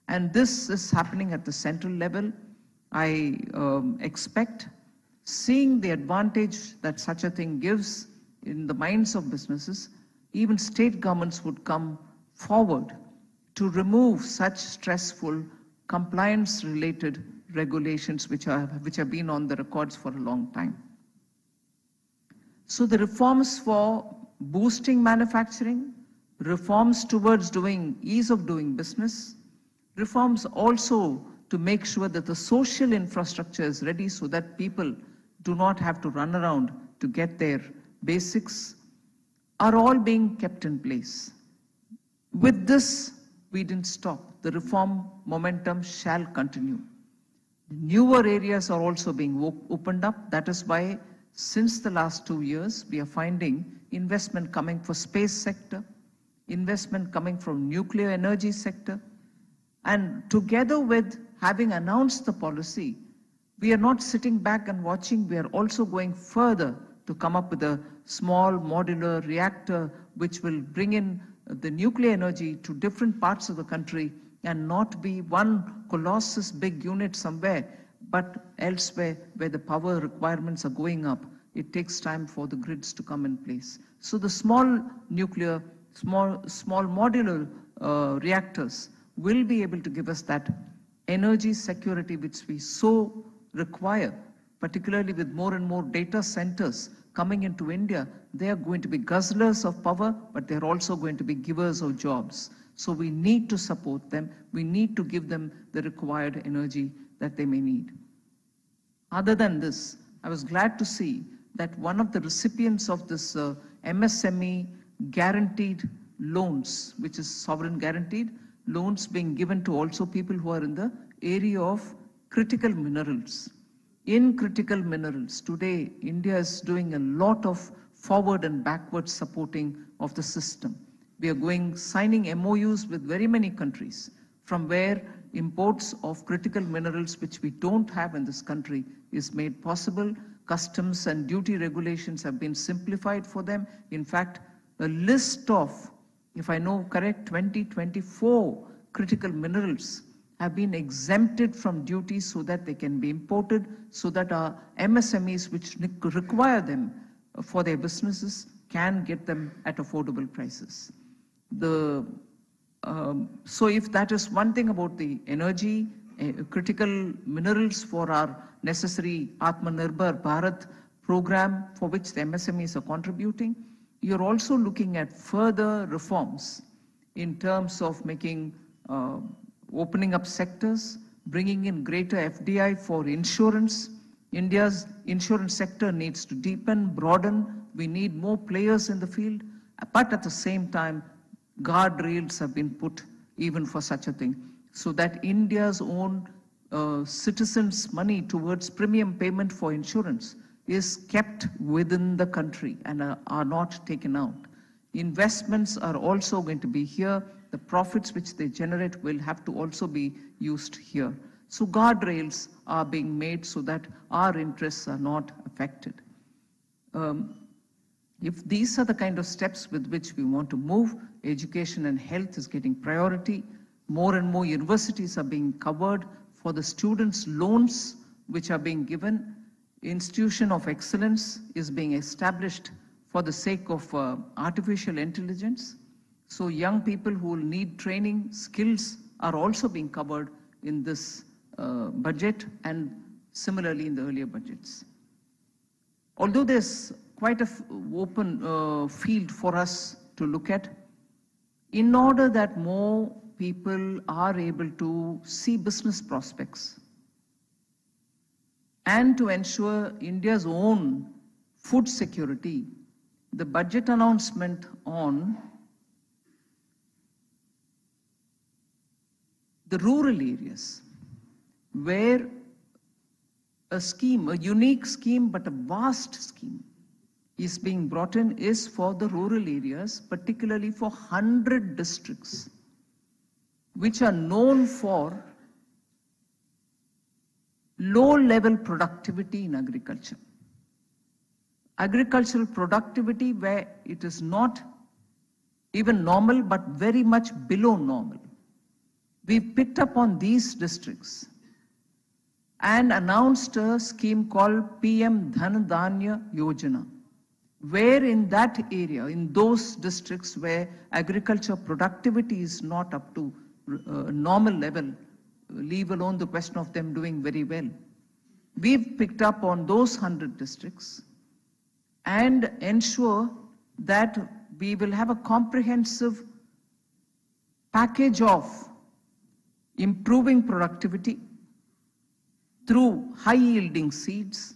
And this is happening at the central level. I expect, seeing the advantage that such a thing gives in the minds of businesses, even state governments would come forward to remove such stressful compliance-related regulations which have been on the records for a long time. So the reforms for boosting manufacturing, reforms towards ease of doing business, reforms also to make sure that the social infrastructure is ready so that people do not have to run around to get their basics, are all being kept in place. With this, we didn't stop. The reform momentum shall continue. Newer areas are also being opened up. That is why, since the last 2 years, we are finding investment coming for space sector, investment coming from nuclear energy sector, and together with having announced the policy, we are not sitting back and watching, we are also going further to come up with a small modular reactor which will bring in the nuclear energy to different parts of the country and not be one colossus big unit somewhere, but elsewhere where the power requirements are going up. It takes time for the grids to come in place. So the small nuclear, small modular reactors will be able to give us that energy security which we so require, particularly with more and more data centers coming into India. They are going to be guzzlers of power, but they're also going to be givers of jobs. So we need to support them. We need to give them the required energy that they may need. Other than this, I was glad to see that one of the recipients of this MSME guaranteed loans, which is sovereign guaranteed loans, being given to also people who are in the area of critical minerals. In critical minerals, today, India is doing a lot of forward and backward supporting of the system. We are signing MOUs with very many countries from where imports of critical minerals, which we don't have in this country, is made possible. Customs and duty regulations have been simplified for them. In fact, a list of, if I know correct, 24 critical minerals have been exempted from duties so that they can be imported, so that our MSMEs which require them for their businesses can get them at affordable prices. So if that is one thing about the energy critical minerals for our necessary Atmanirbhar Bharat program for which the MSMEs are contributing. You're also looking at further reforms in terms of making, opening up sectors, bringing in greater FDI for insurance. India's insurance sector needs to deepen, broaden. We need more players in the field, but at the same time, guardrails have been put even for such a thing, so that India's own citizens' money towards premium payment for insurance is kept within the country and are not taken out. Investments are also going to be here. The profits which they generate will have to also be used here. So guardrails are being made so that our interests are not affected. If these are the kind of steps with which we want to move, education and health is getting priority. More and more universities are being covered for the students' loans which are being given. Institution of excellence is being established for the sake of artificial intelligence. So young people who will need training skills are also being covered in this budget and similarly in the earlier budgets. Although there's quite an open field for us to look at, in order that more people are able to see business prospects and to ensure India's own food security, the budget announcement on the rural areas, where a scheme, a unique scheme, but a vast scheme is being brought in, is for the rural areas, particularly for 100 districts, which are known for low-level productivity in agriculture. Agricultural productivity where it is not even normal, but very much below normal. We picked up on these districts and announced a scheme called PM Dhan Dhanya Yojana, where in that area, in those districts where agriculture productivity is not up to normal level, leave alone the question of them doing very well, we've picked up on those 100 districts and ensure that we will have a comprehensive package of improving productivity through high-yielding seeds,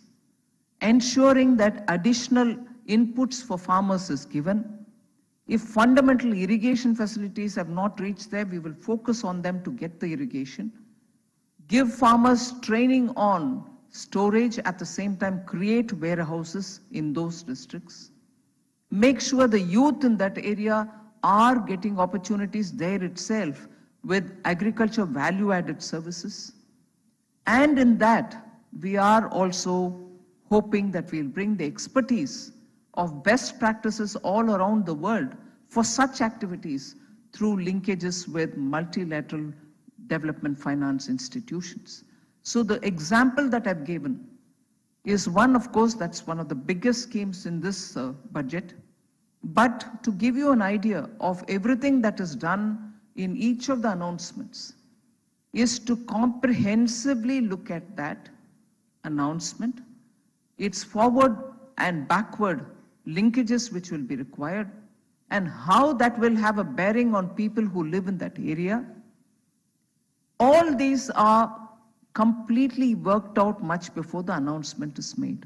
ensuring that additional inputs for farmers is given. If fundamental irrigation facilities have not reached there, we will focus on them to get the irrigation. Give farmers training on storage, at the same time create warehouses in those districts. Make sure the youth in that area are getting opportunities there itself with agriculture value-added services. And in that, we are also hoping that we'll bring the expertise of best practices all around the world for such activities through linkages with multilateral development finance institutions. So the example that I've given is one, of course, that's one of the biggest schemes in this budget. But to give you an idea of everything that is done in each of the announcements is to comprehensively look at that announcement, its forward and backward linkages which will be required, and how that will have a bearing on people who live in that area. All these are completely worked out much before the announcement is made.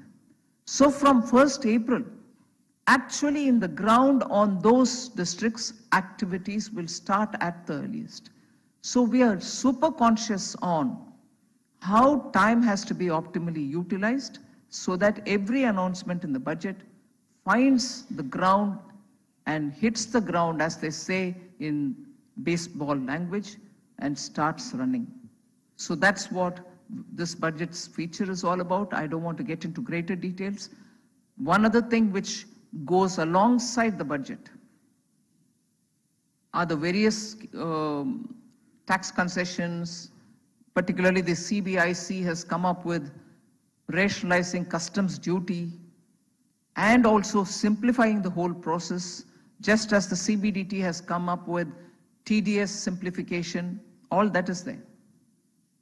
So from 1st April, actually in the ground on those districts, activities will start at the earliest. So we are super conscious on how time has to be optimally utilized so that every announcement in the budget finds the ground and hits the ground, as they say in baseball language, and starts running. So that's what this budget's feature is all about. I don't want to get into greater details. One other thing which goes alongside the budget are the various tax concessions. Particularly the CBIC has come up with rationalizing customs duty and also simplifying the whole process, just as the CBDT has come up with TDS simplification. All that is there.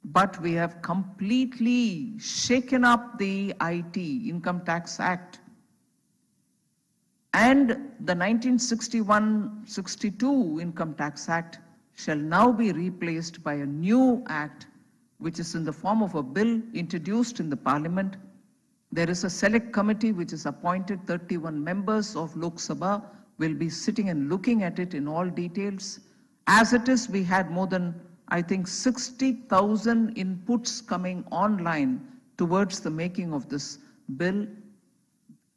but we have completely shaken up the IT, Income Tax Act. And the 1961-62 Income Tax Act shall now be replaced by a new act, which is in the form of a bill introduced in the Parliament. There is a select committee which is appointed, 31 members of Lok Sabha will be sitting and looking at it in all details. As it is, we had more than, I think, 60,000 inputs coming online towards the making of this bill.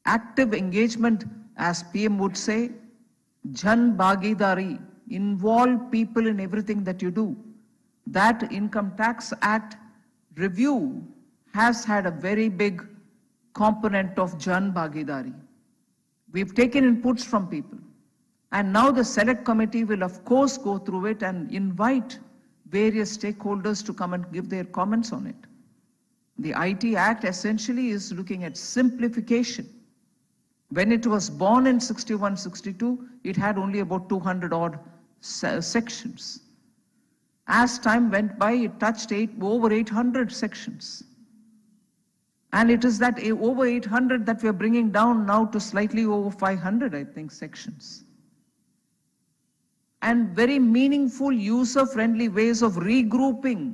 Active engagement, as PM would say, Jan Bhagidari, involve people in everything that you do. That Income Tax Act review has had a very big component of Jan Bhagidari. We've taken inputs from people. And now the select committee will of course go through it and invite various stakeholders to come and give their comments on it. The IT Act essentially is looking at simplification. When it was born in 61-62, it had only about 200 odd sections. As time went by, it touched over 800 sections. And it is that over 800 that we're bringing down now to slightly over 500, I think, sections. And very meaningful, user-friendly ways of regrouping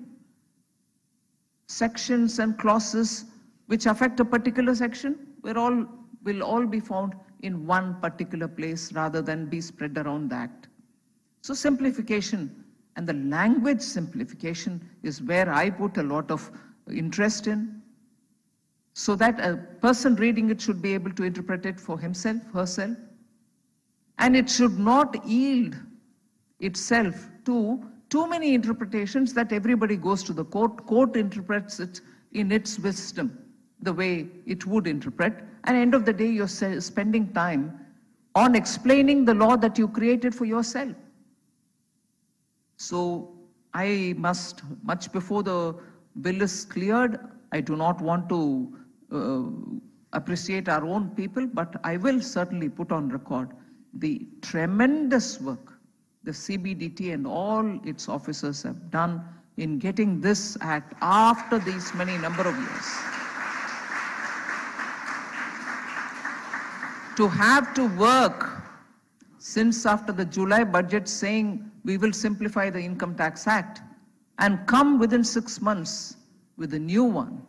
sections and clauses which affect a particular section will all be found in one particular place rather than be spread around the act. So simplification and the language simplification is where I put a lot of interest in, so that a person reading it should be able to interpret it for himself, herself, and it should not yield itself to too many interpretations that everybody goes to the court interprets it in its wisdom, the way it would interpret, and end of the day you're spending time on explaining the law that you created for yourself. So I must, much before the bill is cleared, I do not want to appreciate our own people, but I will certainly put on record the tremendous work the CBDT and all its officers have done in getting this act after these many number of years. To have to work since after the July budget saying we will simplify the Income Tax Act and come within 6 months with a new one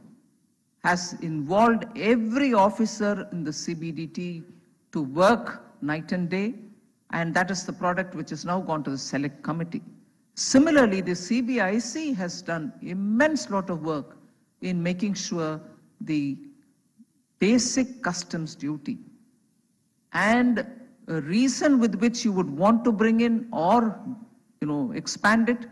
has involved every officer in the CBDT to work night and day, and that is the product which has now gone to the select committee. Similarly, the CBIC has done immense lot of work in making sure the basic customs duty and a reason with which you would want to bring in or expand it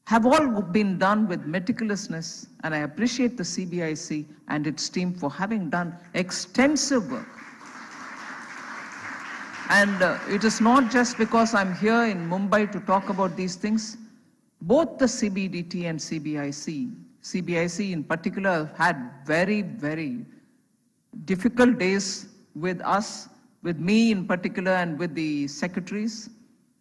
have all been done with meticulousness, and I appreciate the CBIC and its team for having done extensive work. And it is not just because I'm here in Mumbai to talk about these things. Both the CBDT and CBIC in particular have had very, very difficult days with us, with me in particular and with the secretaries,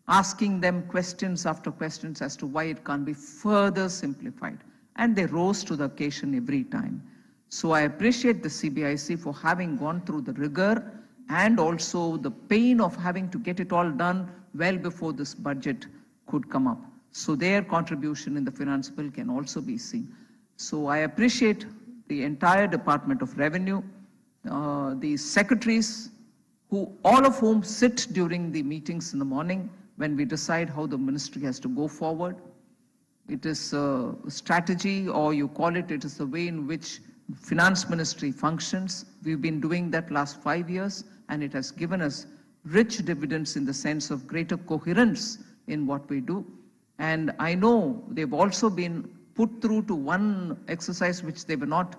asking them questions after questions as to why it can't be further simplified. And they rose to the occasion every time. So I appreciate the CBIC for having gone through the rigor and also the pain of having to get it all done well before this budget could come up. So their contribution in the finance bill can also be seen. So I appreciate the entire Department of Revenue, the secretaries, all of whom sit during the meetings in the morning when we decide how the ministry has to go forward. It is a strategy, or you call it is the way in which finance ministry functions. We've been doing that last 5 years, and it has given us rich dividends in the sense of greater coherence in what we do. And I know they've also been put through to one exercise which they were not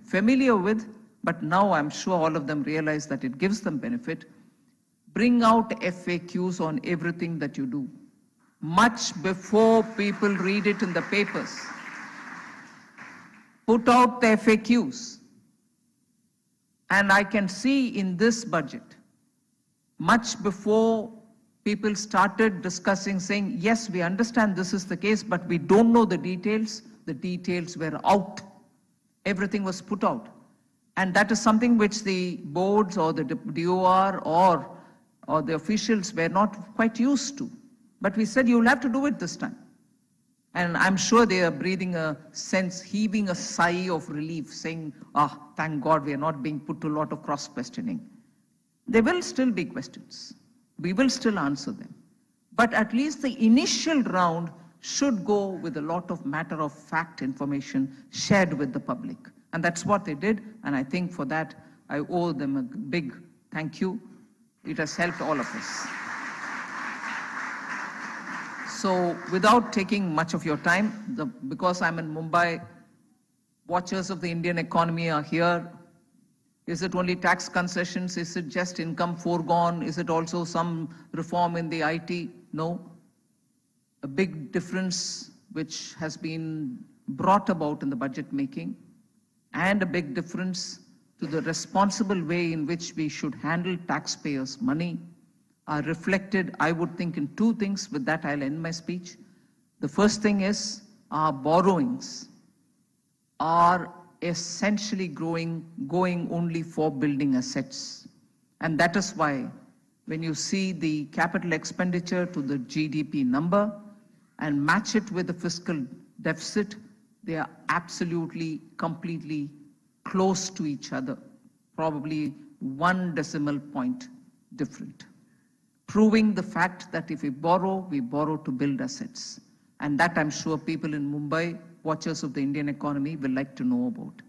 familiar with, but now I'm sure all of them realize that it gives them benefit. Bring out FAQs on everything that you do, much before people read it in the papers. Put out the FAQs. And I can see in this budget, much before people started discussing, saying, yes, we understand this is the case, but we don't know the details, the details were out. Everything was put out. And that is something which the boards or the DOR or the officials were not quite used to. But we said, you'll have to do it this time. And I'm sure they are breathing a sense, heaving a sigh of relief, saying, thank God we are not being put to a lot of cross-questioning. There will still be questions. We will still answer them. But at least the initial round should go with a lot of matter of fact information shared with the public. And that's what they did. And I think for that, I owe them a big thank you. It has helped all of us. So without taking much of your time, because I'm in Mumbai, watchers of the Indian economy are here. Is it only tax concessions? Is it just income foregone? Is it also some reform in the IT? No. A big difference which has been brought about in the budget making, and a big difference to the responsible way in which we should handle taxpayers' money are reflected, I would think, in two things. With that, I'll end my speech. The first thing is our borrowings are essentially going only for building assets. And that is why when you see the capital expenditure to the GDP number and match it with the fiscal deficit, they are absolutely, completely close to each other, probably 1 decimal point different, proving the fact that if we borrow to build assets. And that I'm sure people in Mumbai, watchers of the Indian economy, will like to know about.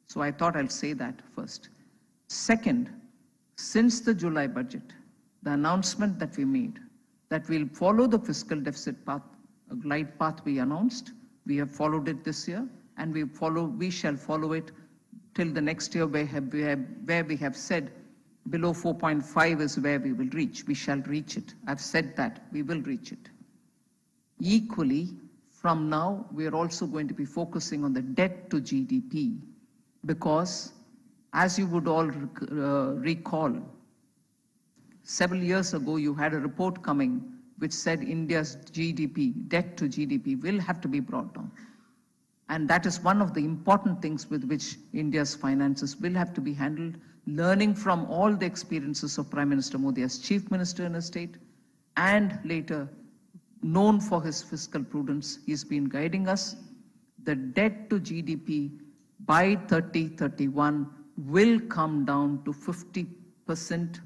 So I thought I'll say that first. Second, since the July budget, the announcement that we made that we'll follow the fiscal deficit path, a glide path we announced, we have followed it this year, and we shall follow it till the next year where we have said below 4.5 is where we will reach. We shall reach it. I've said that we will reach it. Equally, from now, we are also going to be focusing on the debt to GDP, because as you would all recall, several years ago, you had a report coming which said India's GDP, debt to GDP, will have to be brought down. And that is one of the important things with which India's finances will have to be handled, learning from all the experiences of Prime Minister Modi as Chief Minister in a state, and later known for his fiscal prudence. He's been guiding us. The debt to GDP by 2031 will come down to 50%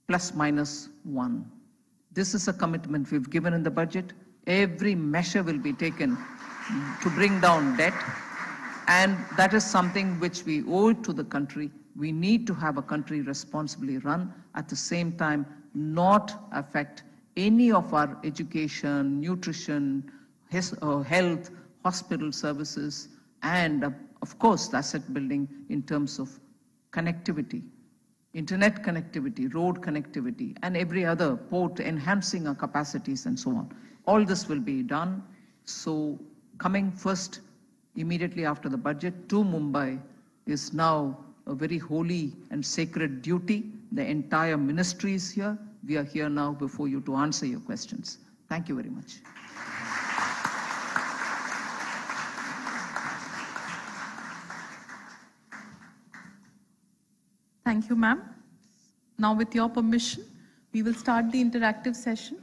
plus minus 1. This is a commitment we've given in the budget. Every measure will be taken to bring down debt, and that is something which we owe it to the country. We need to have a country responsibly run, at the same time not affect any of our education, nutrition, health, hospital services, and of course asset building in terms of connectivity, internet connectivity, road connectivity, and every other port, enhancing our capacities and so on. All this will be done. So coming first, immediately after the budget, to Mumbai is now a very holy and sacred duty. The entire ministry is here. We are here now before you to answer your questions. Thank you very much. Thank you, ma'am. Now, with your permission, we will start the interactive session.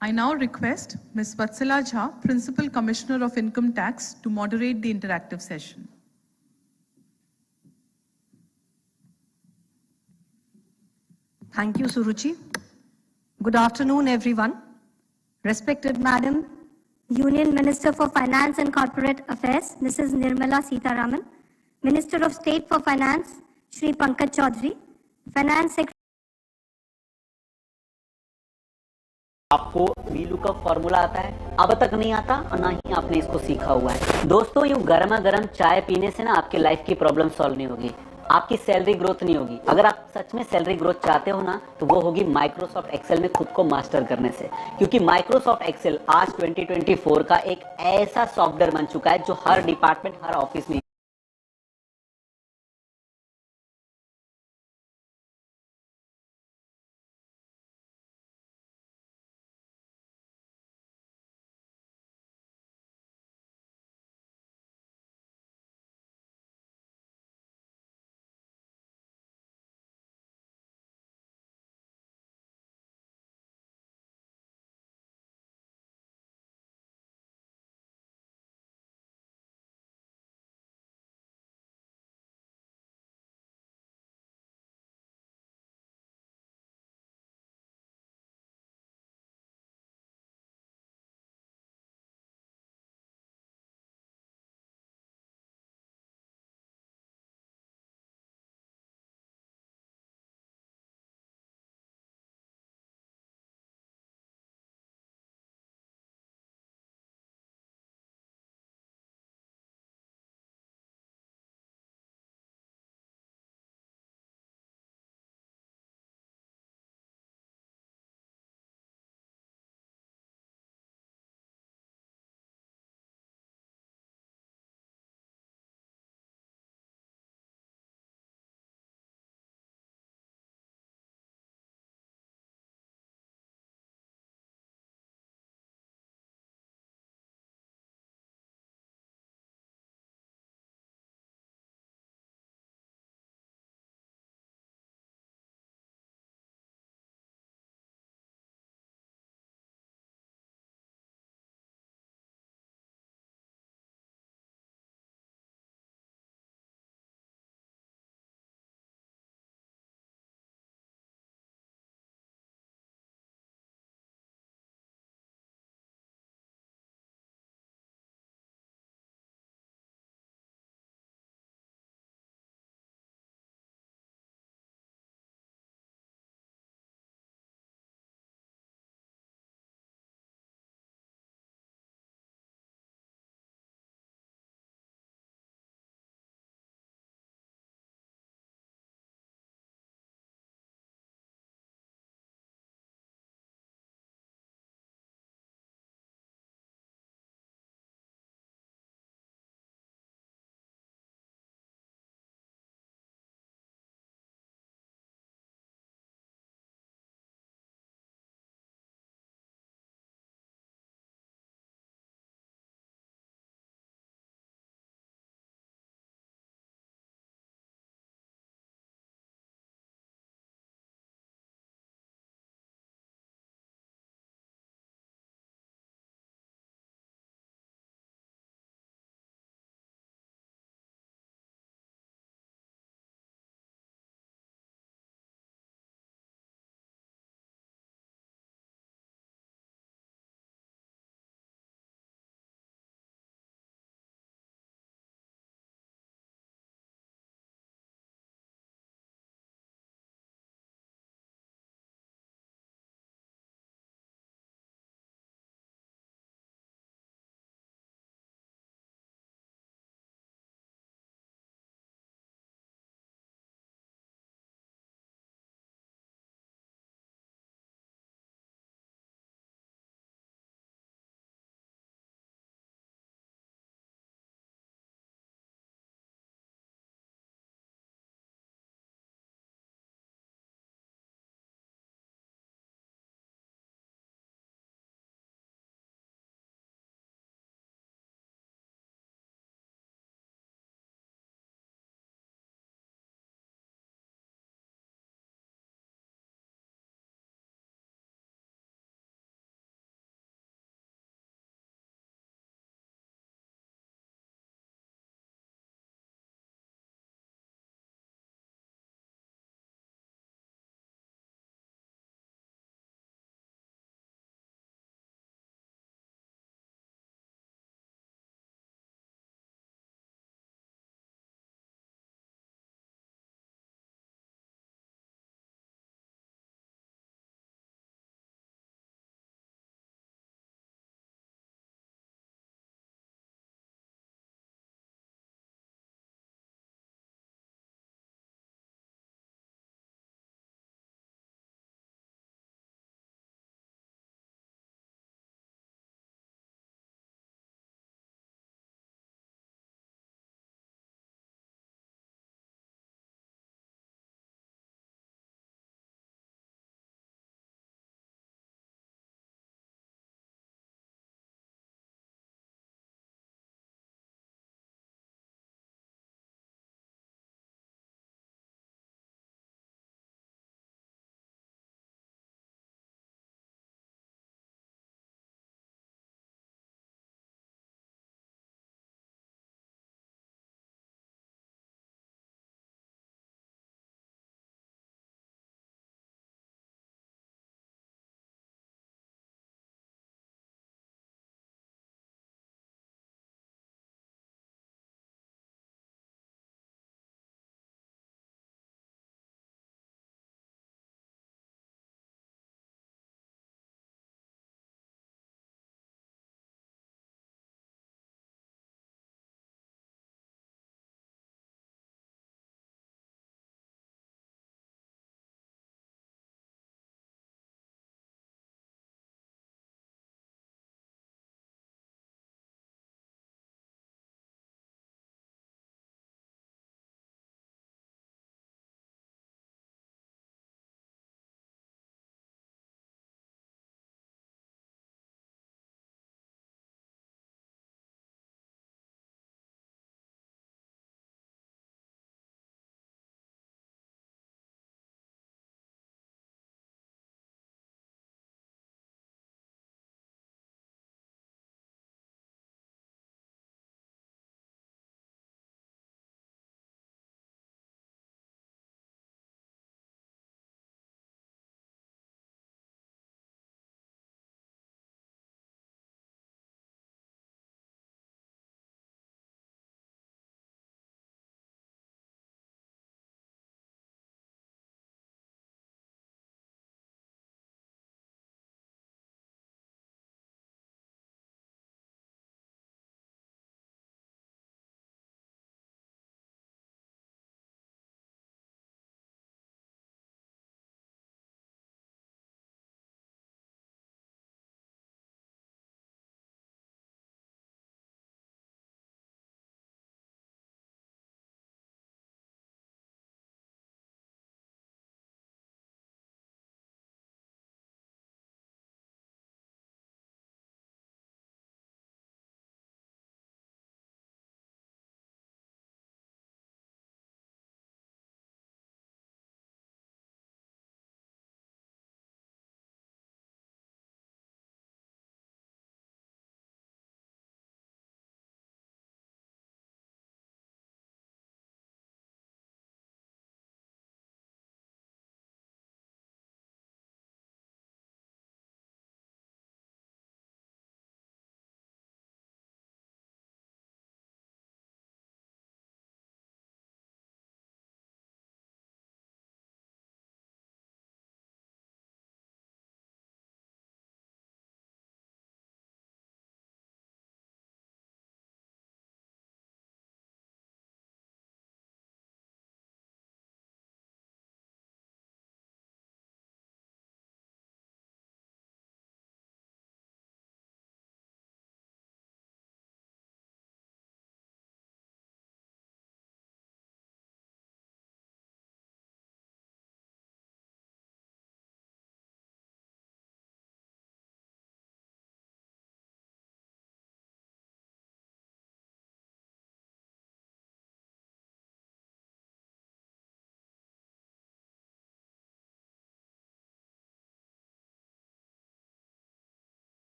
I now request Ms. Vatsala Jha, Principal Commissioner of Income Tax, to moderate the interactive session. Thank you, Suruchi. Good afternoon, everyone. Respected Madam Union Minister for Finance and Corporate Affairs, Mrs. Nirmala Sitharaman, Minister of State for Finance, Shri Pankaj Chaudhary, Finance Secretary. आपको वीलू का formula आता है, अब तक नहीं आता और ना ही आपने इसको सीखा हुआ है। दोस्तों, यूं गर्मा गर्म चाय पीने से ना आपके लाइफ की प्रॉब्लम सॉल्व नहीं होगी, आपकी सैलरी ग्रोथ नहीं होगी। अगर आप सच में सैलरी ग्रोथ चाहते हो ना, तो वो होगी माइक्रोसॉफ्ट एक्सेल में खुद को मास्टर करने से, क्योंकि माइक्रोसॉफ्ट एक्सेल आज 2024 का एक ऐसा सॉफ्टवेयर बन चुका है जो हर डिपार्टमेंट, हर ऑफिस में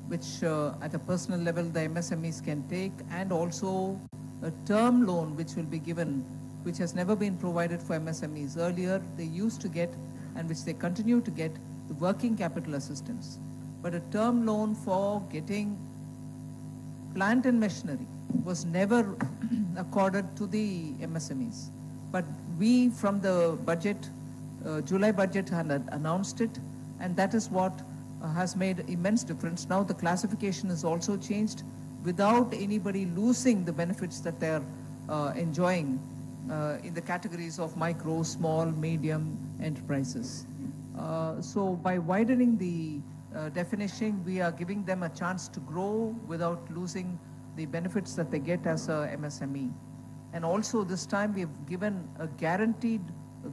which at a personal level the MSMEs can take, and also a term loan which will be given, which has never been provided for MSMEs. Earlier they used to get, and which they continue to get, the working capital assistance. But a term loan for getting plant and machinery was never accorded to the MSMEs. But we from the budget, July budget, had announced it, and that is what has made immense difference. Now the classification is also changed without anybody losing the benefits that they are enjoying in the categories of micro, small, medium enterprises. So by widening the definition, we are giving them a chance to grow without losing the benefits that they get as a MSME. And also this time we have given a guaranteed,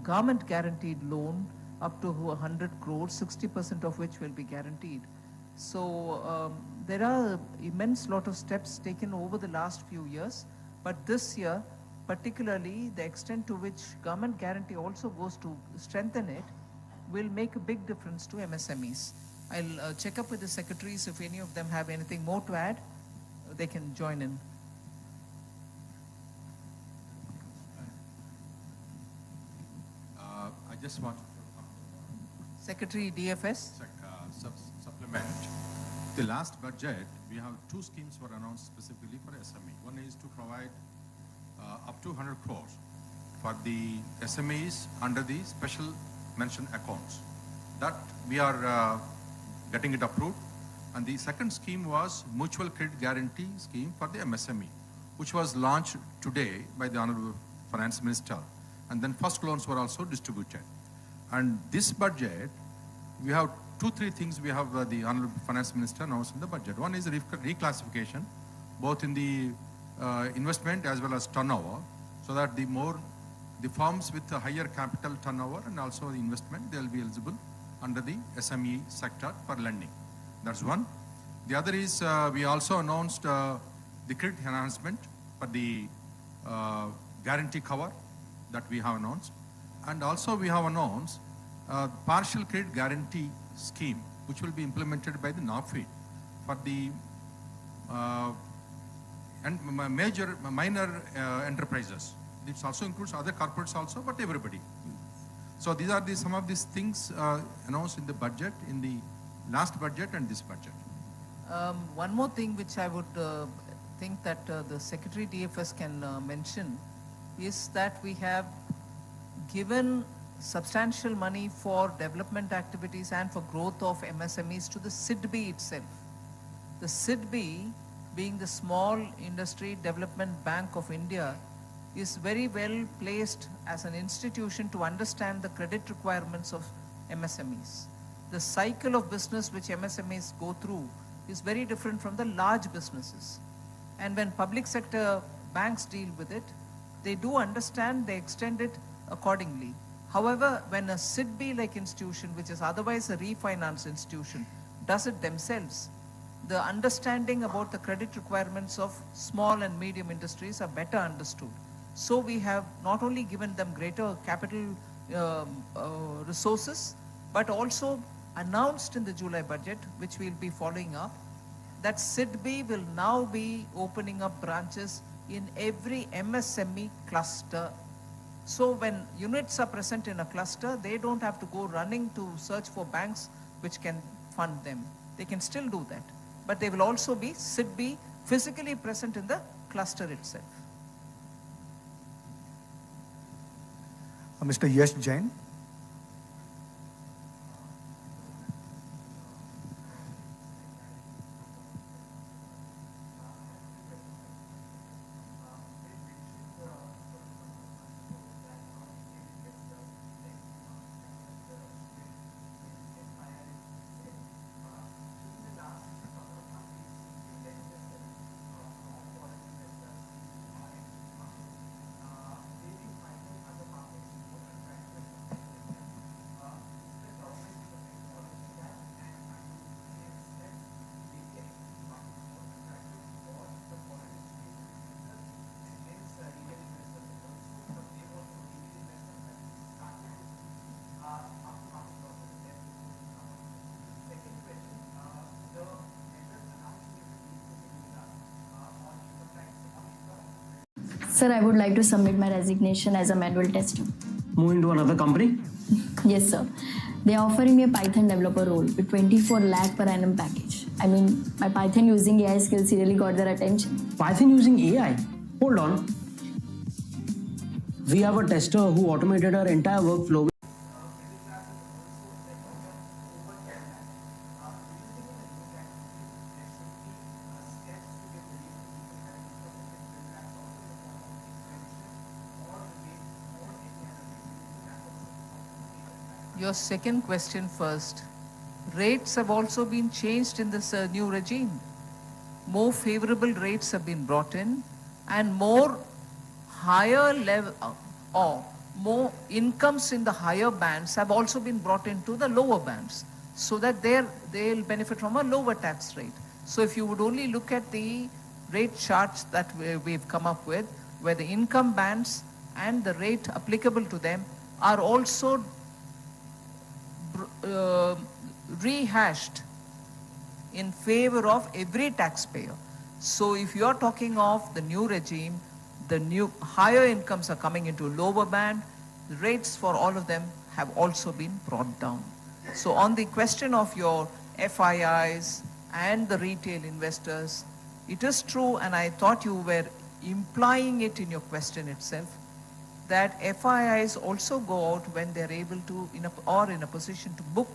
government guaranteed loan up to 100 crores, 60% of which will be guaranteed. So there are immense lot of steps taken over the last few years, but this year, particularly the extent to which government guarantee also goes to strengthen it, will make a big difference to MSMEs. I'll check up with the secretaries if any of them have anything more to add. They can join in. I just want to Secretary DFS. Supplement. The last budget, we have two schemes were announced specifically for SME. One is to provide up to 100 crores for the SMEs under the special mention accounts. That we are getting it approved. And the second scheme was mutual credit guarantee scheme for the MSME, which was launched today by the Honorable Finance Minister. And then first loans were also distributed. And this budget, we have three things we have the Honorable Finance Minister announced in the budget. One is reclassification, both in the investment as well as turnover, so that the firms with a higher capital turnover and also the investment, they will be eligible under the SME sector for lending. That's one. The other is we also announced the credit enhancement for the guarantee cover that we have announced. And also we have announced partial credit guarantee scheme, which will be implemented by the Navi for the minor enterprises. This also includes other corporates also, but everybody. So these are some of these things announced in the budget, in the last budget and this budget. One more thing which I would think that the Secretary DFS can mention is that we have given substantial money for development activities and for growth of MSMEs to the SIDBI itself. The SIDBI, being the Small Industry Development Bank of India, is very well placed as an institution to understand the credit requirements of MSMEs. The cycle of business which MSMEs go through is very different from the large businesses. And when public sector banks deal with it, they do understand, they extend it accordingly. However, when a SIDBI-like institution, which is otherwise a refinance institution, does it themselves, the understanding about the credit requirements of small and medium industries are better understood. So we have not only given them greater capital resources, but also announced in the July budget, which we'll be following up, that SIDBI will now be opening up branches in every MSME cluster. So when units are present in a cluster, they don't have to go running to search for banks which can fund them. They can still do that. But they will also be SIDBI physically present in the cluster itself. Mr. Yash Jain. Sir, I would like to submit my resignation as a manual tester. Move into another company? Yes, sir. They are offering me a Python developer role with 24 lakh per annum package. I mean, my Python using AI skills really got their attention. Python using AI? Hold on. We have a tester who automated our entire workflow. Your second question first. Rates have also been changed in this new regime. More favorable rates have been brought in, and more higher level or more incomes in the higher bands have also been brought into the lower bands, so that they'll benefit from a lower tax rate. So if you would only look at the rate charts that we've come up with, where the income bands and the rate applicable to them are also rehashed in favor of every taxpayer. So if you're talking of the new regime, the new higher incomes are coming into lower band, the rates for all of them have also been brought down. So on the question of your FIIs and the retail investors, it is true, and I thought you were implying it in your question itself, that FIIs also go out when they're able to, in a position to book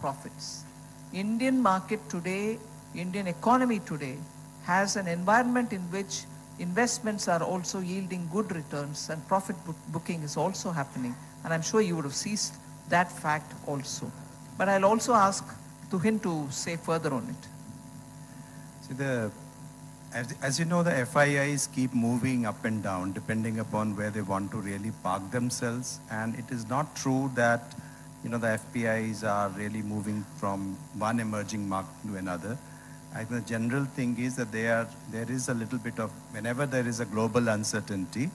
profits. Indian market today, Indian economy today, has an environment in which investments are also yielding good returns and profit booking is also happening. And I'm sure you would have seized that fact also. But I'll also ask Tuhin to say further on it. See, as you know, the FIIs keep moving up and down depending upon where they want to really park themselves. And it is not true that, the FPIs are really moving from one emerging market to another. I think the general thing is that there is a little bit of, whenever there is a global uncertainty,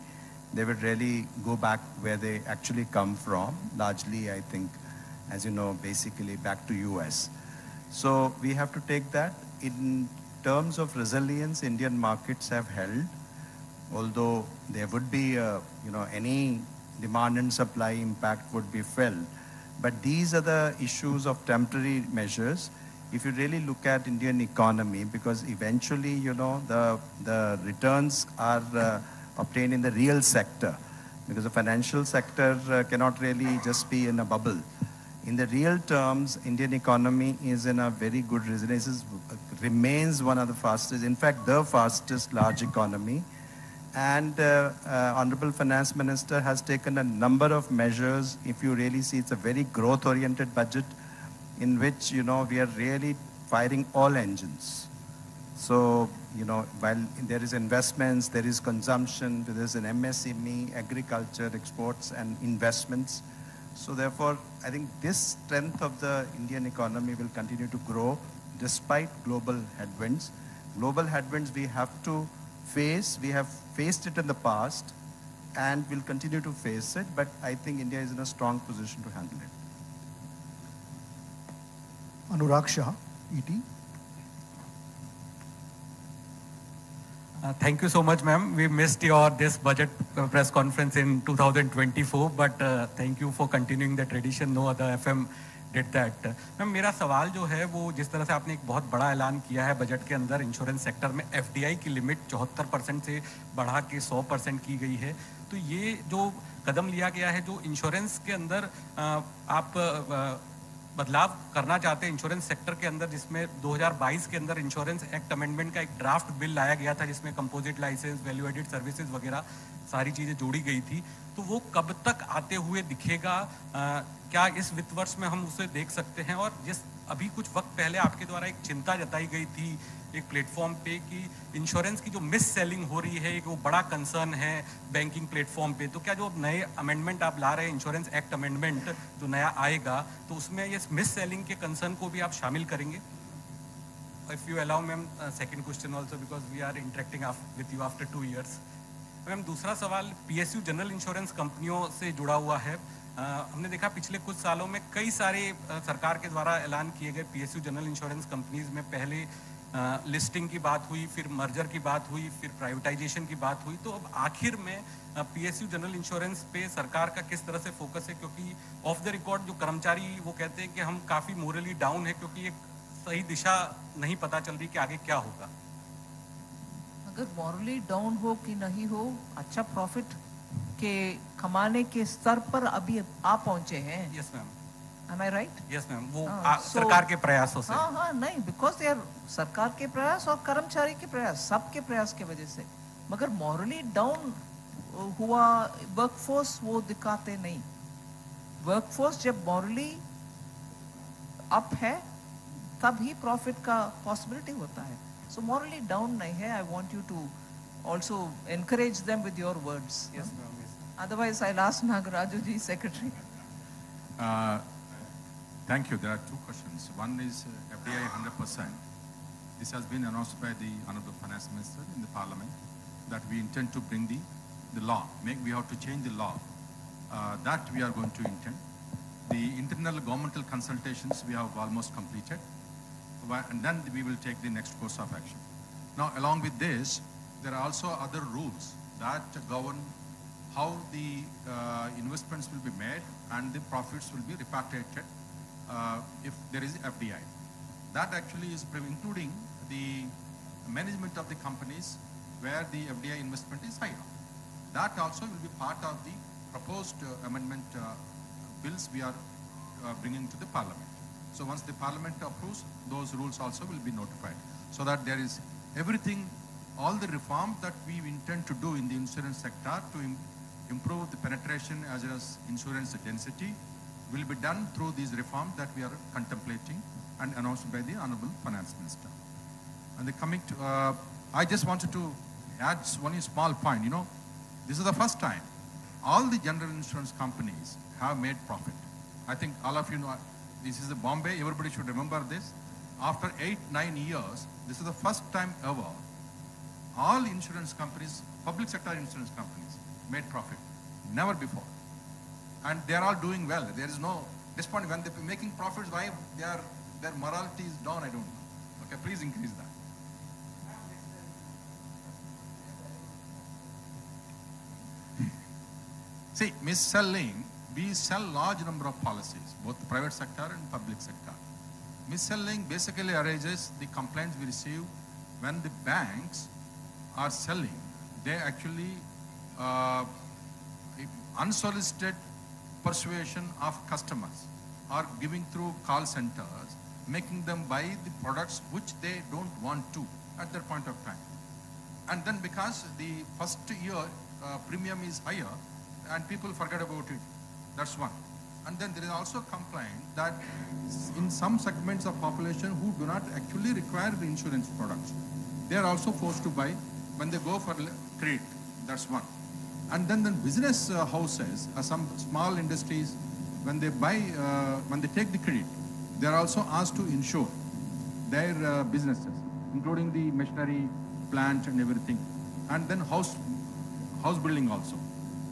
they would really go back where they actually come from. Largely, I think, as you know, basically back to US. So we have to take that. In terms of resilience, Indian markets have held, although there would be, any demand and supply impact would be felt. But these are the issues of temporary measures. If you really look at Indian economy, because eventually, the returns are obtained in the real sector, because the financial sector cannot really just be in a bubble. In the real terms, Indian economy is in a very good resilience, remains one of the fastest, in fact, the fastest large economy. And Honorable Finance Minister has taken a number of measures. If you really see, it's a very growth-oriented budget in which, we are really firing all engines. So, while there is investments, there is consumption, there is an MSME, agriculture, exports, and investments. So therefore, I think this strength of the Indian economy will continue to grow despite global headwinds. Global headwinds we have to face. We have faced it in the past and will continue to face it, but I think India is in a strong position to handle it. Anurag Shah, ET. Thank you so much, ma'am. We missed this budget press conference in 2024, but thank you for continuing the tradition. No other FM did that. Ma'am मेरा सवाल जो है वो जिस तरह से आपने एक बहुत बड़ा ऐलान किया है बजट के अंदर इंश्योरेंस सेक्टर में FDI की लिमिट 74% से बढ़ा के 100% की गई है, तो ये जो कदम लिया गया है जो इंश्योरेंस के अंदर आप बदलाव करना चाहते हैं इंश्योरेंस सेक्टर के अंदर, जिसमें 2022 के अंदर इंश्योरेंस एक्ट अमेंडमेंट का एक ड्राफ्ट बिल लाया गया था जिसमें composite licence, value added services वगैरह सारी चीज़ें जोड़ी गई थी, तो वो कब तक आते हुए दिखेगा? क्या इस वित्त वर्ष में हम उसे देख सकते हैं? और जिस अभी कुछ वक्त पहले आपके द्वारा एक चिंता जताई गई थी एक प्लेटफॉर्म पे कि इंश्योरेंस की जो मिस सेलिंग हो रही है एक वो बड़ा कंसर्न है बैंकिंग प्लेटफॉर्म पे, तो क्या जो नए अमेंडमेंट आप ला रहे हैं इंश्योरेंस एक्ट अमेंडमेंट जो नया आएगा तो उसमें ये मिस सेलिंग के कंसर्न को भी आप शामिल करेंगे? If you allow ma'am second question also because we are interacting with you after 2 years. Ma'am दूसरा सवाल PSU जनरल इंश्योरेंस कंपनियों से जुड़ा हुआ है. हमने देखा पिछले कुछ सालों में कई सारे सरकार के द्वारा ऐलान किए गए PSU जनरल इंश्योरेंस कंपनीज में पहले लिस्टिंग की बात हुई, फिर मर्जर की बात हुई, फिर प्राइवेटाइजेशन की बात हुई, तो अब आखिर में पीएसयू जनरल इंश्योरेंस पे सरकार का किस तरह से फोकस है? क्योंकि ऑफ द रिकॉर्ड जो कर्मचारी वो कहते हैं कि हम काफ़ी मोरली डाउन है, क्योंकि एक सही दिशा नहीं पता चल रही कि आगे क्या होगा। अगर मॉरली डाउन हो कि नहीं हो, अच्छा प्रॉफिट के कमाने के स्तर पर अभी आप पहुंचे हैं। Yes ma'am. Am I right? Yes ma'am, वो सरकार के प्रयासों से। हाँ नहीं, बिकॉज दे आर सरकार के प्रयास और कर्मचारी के प्रयास, सबके प्रयास की वजह से। मगर मॉरली डाउन हुआ वर्कफोर्स वो दिखाते नहीं। वर्कफोर्स जब मॉरली अप है तब ही प्रॉफिट का पॉसिबिलिटी होता है। सो मॉरली डाउन नहीं है। I want you to also encourage them with your words. Yes, ma'am. Yes. Otherwise, I'll ask Nagaraju ji, Secretary. Thank you. There are two questions. One is FDI 100%. This has been announced by the Honorable Finance Minister in the Parliament that we intend to bring the law. We have to change the law. That we are going to intend. The internal governmental consultations we have almost completed. And then we will take the next course of action. Now, along with this, there are also other rules that govern how the investments will be made and the profits will be repatriated if there is FDI. That actually is including the management of the companies where the FDI investment is higher. That also will be part of the proposed amendment bills we are bringing to the Parliament. So once the Parliament approves, those rules also will be notified. So that there is everything, all the reform that we intend to do in the insurance sector to improve the penetration as well as insurance density will be done through these reforms that we are contemplating and announced by the Honorable Finance Minister. And coming to, I just wanted to add one small point. You know, this is the first time all the general insurance companies have made profit. I think all of you know, this is the Bombay, everybody should remember this. After 8-9 years, this is the first time ever all insurance companies, public sector insurance companies, made profit. Never before. And they are all doing well. There is no, this point when they're making profits, why their morality is down, I don't know. Okay, please increase that. See, mis-selling, we sell large number of policies, both the private sector and public sector. Mis-selling basically arises the complaints we receive when the banks are selling. They actually unsolicited persuasion of customers or giving through call centers, making them buy the products which they don't want to at that point of time. And then because the first year premium is higher and people forget about it, that's one. And then there is also a complaint that in some segments of population who do not actually require the insurance products, they are also forced to buy when they go for credit. That's one. And then the business houses, some small industries, when they buy, when they take the credit, they are also asked to insure their businesses, including the machinery, plant and everything. And then house building also.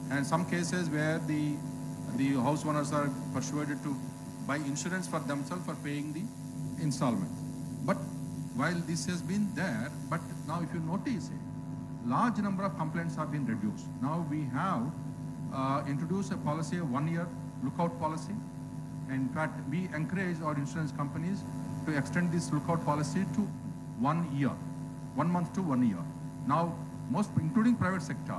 And some cases where the house owners are persuaded to buy insurance for themselves for paying the installments. But while this has been there, but now if you notice it, large number of complaints have been reduced. Now we have introduced a policy, a 1-year lookout policy. In fact, we encourage our insurance companies to extend this lookout policy to 1 year, 1 month to 1 year. Now, most, including private sector,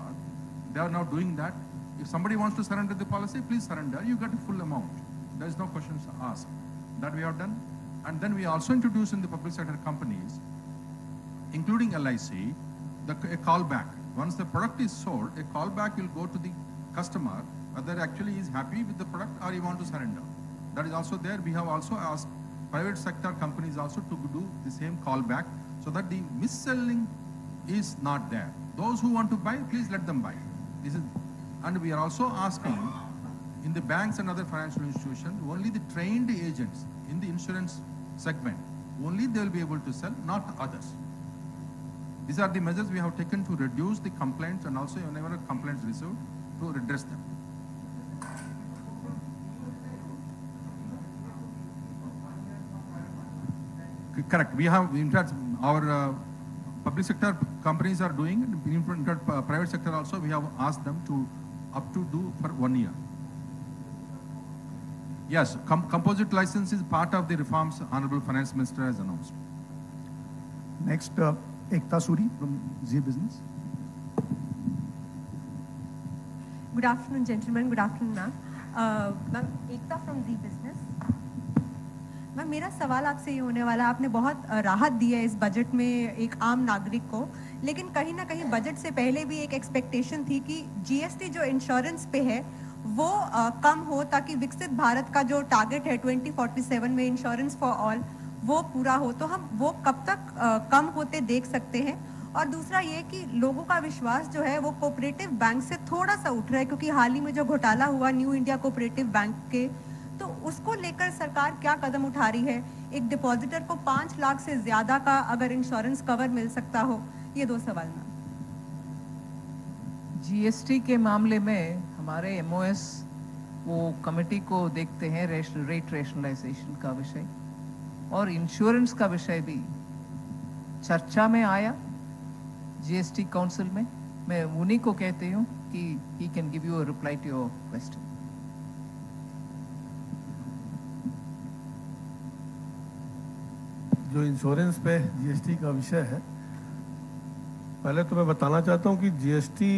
they are now doing that. If somebody wants to surrender the policy, please surrender. You get a full amount. There is no questions asked. That we have done. And then we also introduced in the public sector companies, including LIC, a callback. Once the product is sold, a callback will go to the customer whether actually he is happy with the product or he wants to surrender. That is also there. We have also asked private sector companies also to do the same callback so that the mis-selling is not there. Those who want to buy, please let them buy. This is, and we are also asking in the banks and other financial institutions, only the trained agents in the insurance segment, only they will be able to sell, not others. These are the measures we have taken to reduce the complaints and also whenever complaints received to redress them. Correct. We have, in fact, our public sector companies are doing, in fact, private sector also, we have asked them to up to do for 1 year. Yes, composite license is part of the reforms Honorable Finance Minister has announced. Next, Eknath from Z Business. Good afternoon, gentlemen. Good afternoon, ma'am. Ma'am, Ekta from Z Business. Ma'am मेरा सवाल आपसे ये होने वाला है, आपने बहुत राहत दी है इस बजट में एक आम नागरिक को, लेकिन कहीं ना कहीं बजट से पहले भी एक एक्सपेक्टेशन थी कि जीएसटी जो इंश्योरेंस पे है वो कम हो ताकि विकसित भारत का जो टारगेट है 2047 में इंश्योरेंस फॉर ऑल वो पूरा हो, तो हम वो कब तक कम होते देख सकते हैं? और दूसरा ये कि लोगों का विश्वास जो है वो कोऑपरेटिव बैंक से थोड़ा सा उठ रहा है, क्योंकि हाल ही में जो घोटाला हुआ न्यू इंडिया कोऑपरेटिव बैंक के, तो उसको लेकर सरकार क्या कदम उठा रही है? एक डिपॉजिटर को 5 लाख से ज्यादा का अगर इंश्योरेंस कवर मिल सकता हो, ये 2 सवाल मैम। जीएसटी के मामले में हमारे एमओएस वो कमेटी को देखते हैं, रेट रेशनलाइजेशन का विषय और इंश्योरेंस का विषय भी चर्चा में आया जीएसटी काउंसिल में। मैं उन्हीं को कहती हूँ कि he can give you a reply to your question. जो इंश्योरेंस पे जीएसटी का विषय है, पहले तो मैं बताना चाहता हूँ कि जीएसटी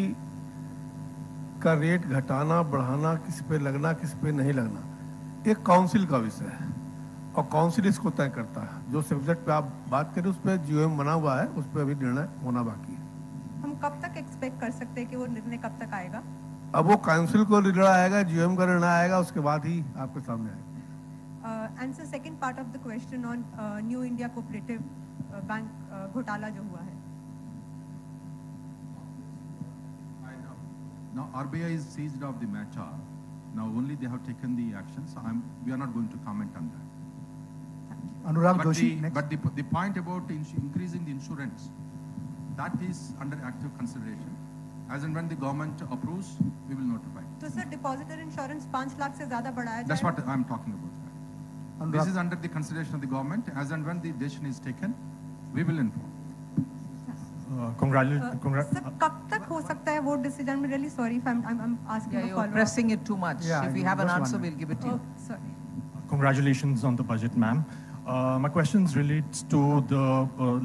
का रेट घटाना बढ़ाना, किस पे लगना किस पे नहीं लगना, एक काउंसिल का विषय है और काउंसिल इसको तय करता है। जो सब्जेक्ट पे आप बात करें उस पर जीओएम बना हुआ है, उस पर अभी निर्णय होना बाकी है। हम कब तक एक्सपेक्ट कर सकते हैं कि वो निर्णय कब तक आएगा? अब वो काउंसिल को निर्णय आएगा, जीओएम का निर्णय आएगा, उसके बाद ही आपके सामने आएगा। Answer second part of the question on new India cooperative bank घोटाला जो हुआ है। Now RBI is seized of the matter. Now only they have taken the action. So we are not going to comment on that. Anurag Joshi, next. But the point about increasing the insurance, that is under active consideration. As and when the government approves, we will notify. तो sir depositor insurance 5 lakh से ज्यादा बढ़ाया जाए? That's what I am talking about. This is under the consideration of the government. As and when the decision is taken, we will inform. Sir कब तक हो सकता है वो डिसीजन? में really sorry if I'm asking a follow-up. Pressing it too much. Yeah, if we have an answer, we'll give it to you. Sorry. Congratulations on the budget, ma'am. My questions relates to the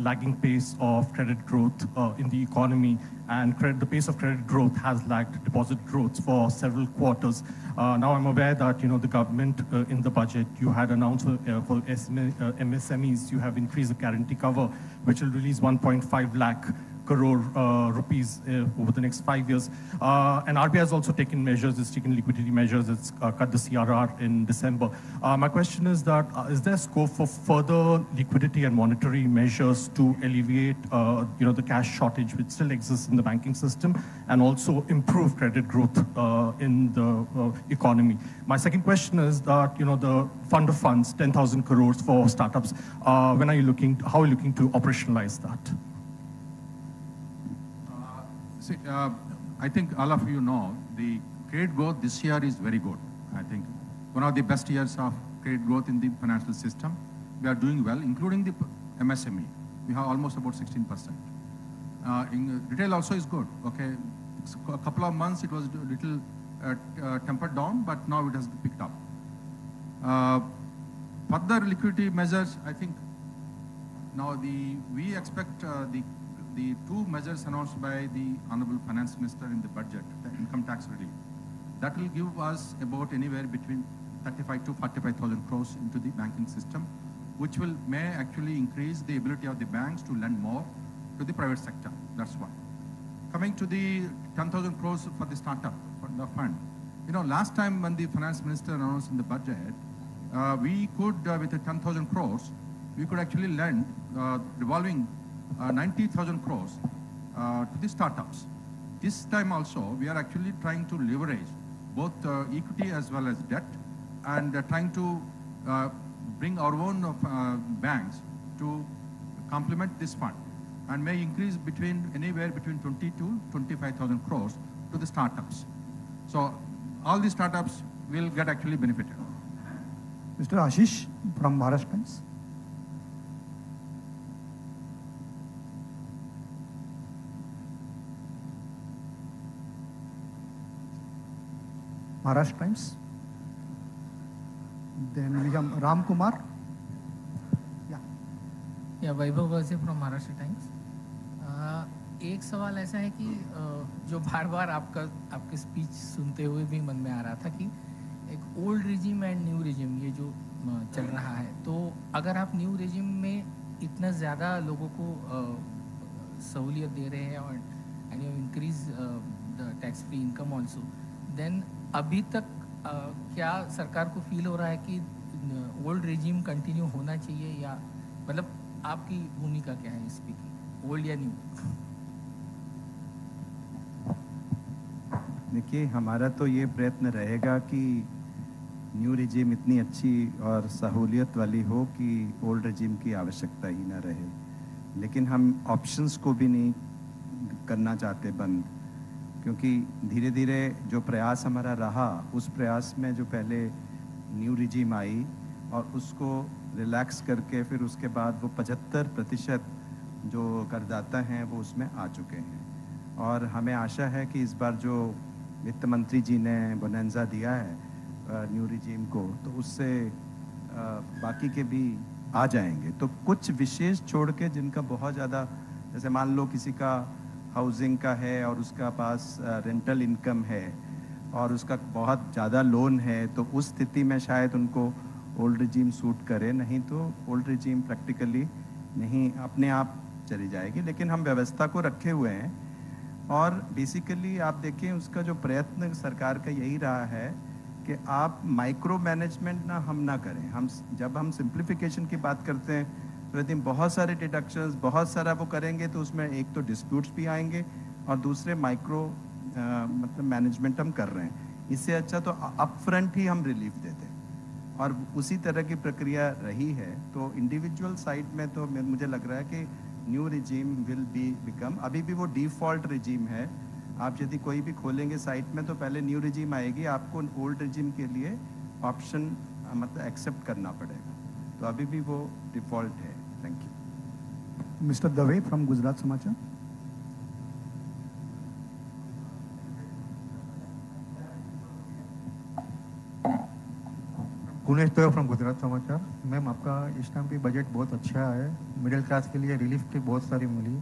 lagging pace of credit growth in the economy, and the pace of credit growth has lagged deposit growth for several quarters. Now I'm aware that the government in the budget you had announced for MSMEs, you have increased the guarantee cover, which will release 1.5 lakh crore rupees over the next 5 years. And RBI has also taken measures, it's taken liquidity measures, it's cut the CRR in December. My question is that, is there scope for further liquidity and monetary measures to alleviate the cash shortage which still exists in the banking system and also improve credit growth in the economy? My second question is that, the fund of funds, 10,000 crores for startups, how are you looking to operationalize that? See, I think all of you know the credit growth this year is very good. I think one of the best years of credit growth in the financial system. We are doing well, including the MSME. We have almost about 16%. In retail also is good. Okay, a couple of months it was a little tempered down, but now it has picked up. Further liquidity measures, I think now we expect the 2 measures announced by the Honorable Finance Minister in the budget, the income tax relief, that will give us about anywhere between 35 to 45,000 crores into the banking system, which may actually increase the ability of the banks to lend more to the private sector. That's one. Coming to the 10,000 crores for the startup, for the fund. Last time when the Finance Minister announced in the budget, we could, with the 10,000 crores, we could actually lend revolving 90,000 crores to the startups. This time also, we are actually trying to leverage both equity as well as debt, and trying to bring our own banks to complement this fund, and may increase anywhere between 20 to 25,000 crores to the startups. So all the startups will get actually benefited. Mr. Ashish from Maharashtra. Maharashtra Times. Then we have Ram Kumar. या वैभव वैसे from Maharashtra times. एक सवाल ऐसा है कि जो बार बार आपके speech सुनते हुए भी मन में आ रहा था कि एक old regime and new regime ये जो चल रहा है, तो अगर आप न्यू रिजिम में इतना ज़्यादा लोगों को सहूलियत दे रहे हैं और and you increase the tax free income also, then अभी तक क्या सरकार को फील हो रहा है कि ओल्ड रिजिम कंटिन्यू होना चाहिए, या मतलब आपकी भूमिका क्या है स्पीकिंग, ओल्ड या न्यू? देखिए, हमारा तो ये प्रयत्न रहेगा कि न्यू रिजीम इतनी अच्छी और सहूलियत वाली हो कि ओल्ड रिजीम की आवश्यकता ही ना रहे, लेकिन हम ऑप्शंस को भी नहीं करना चाहते बंद, क्योंकि धीरे धीरे जो प्रयास हमारा रहा उस प्रयास में जो पहले न्यू रिजीम आई और उसको रिलैक्स करके फिर उसके बाद वो 75% जो करदाता हैं वो उसमें आ चुके हैं। और हमें आशा है कि इस बार जो वित्त मंत्री जी ने बोनेंजा दिया है न्यू रिजीम को, तो उससे बाकी के भी आ जाएंगे। तो कुछ विशेष छोड़ के जिनका बहुत ज़्यादा, जैसे मान लो किसी का हाउसिंग का है और उसका पास रेंटल इनकम है और उसका बहुत ज़्यादा लोन है, तो उस स्थिति में शायद उनको ओल्ड रिजीम सूट करे, नहीं तो ओल्ड रिजीम प्रैक्टिकली नहीं अपने आप चली जाएगी। लेकिन हम व्यवस्था को रखे हुए हैं और बेसिकली आप देखें उसका जो प्रयत्न सरकार का यही रहा है कि आप माइक्रो मैनेजमेंट हम ना करें। हम जब हम सिंप्लीफिकेशन की बात करते हैं तो यदि बहुत सारे डिडक्शंस बहुत सारा वो करेंगे तो उसमें एक तो डिस्प्यूट्स भी आएंगे और दूसरे माइक्रो मतलब मैनेजमेंट हम कर रहे हैं। इससे अच्छा तो अप फ्रंट ही हम रिलीफ देते हैं और उसी तरह की प्रक्रिया रही है। तो इंडिविजुअल साइड में तो मुझे लग रहा है कि न्यू रिजीम विल बिकम, अभी भी वो डिफ़ॉल्ट रिजीम है। आप यदि कोई भी खोलेंगे साइट में तो पहले न्यू रिजीम आएगी, आपको ओल्ड रिजीम के लिए ऑप्शन मतलब एक्सेप्ट करना पड़ेगा, तो अभी भी वो डिफ़ॉल्ट है। Thank you. Mister Dave from Gujarat समाचार। पुणे फ्रॉम गुजरात समाचार। मैम, आपका इस टाइम पे बजट बहुत अच्छा है, मिडिल क्लास के लिए रिलीफ की बहुत सारी मिली।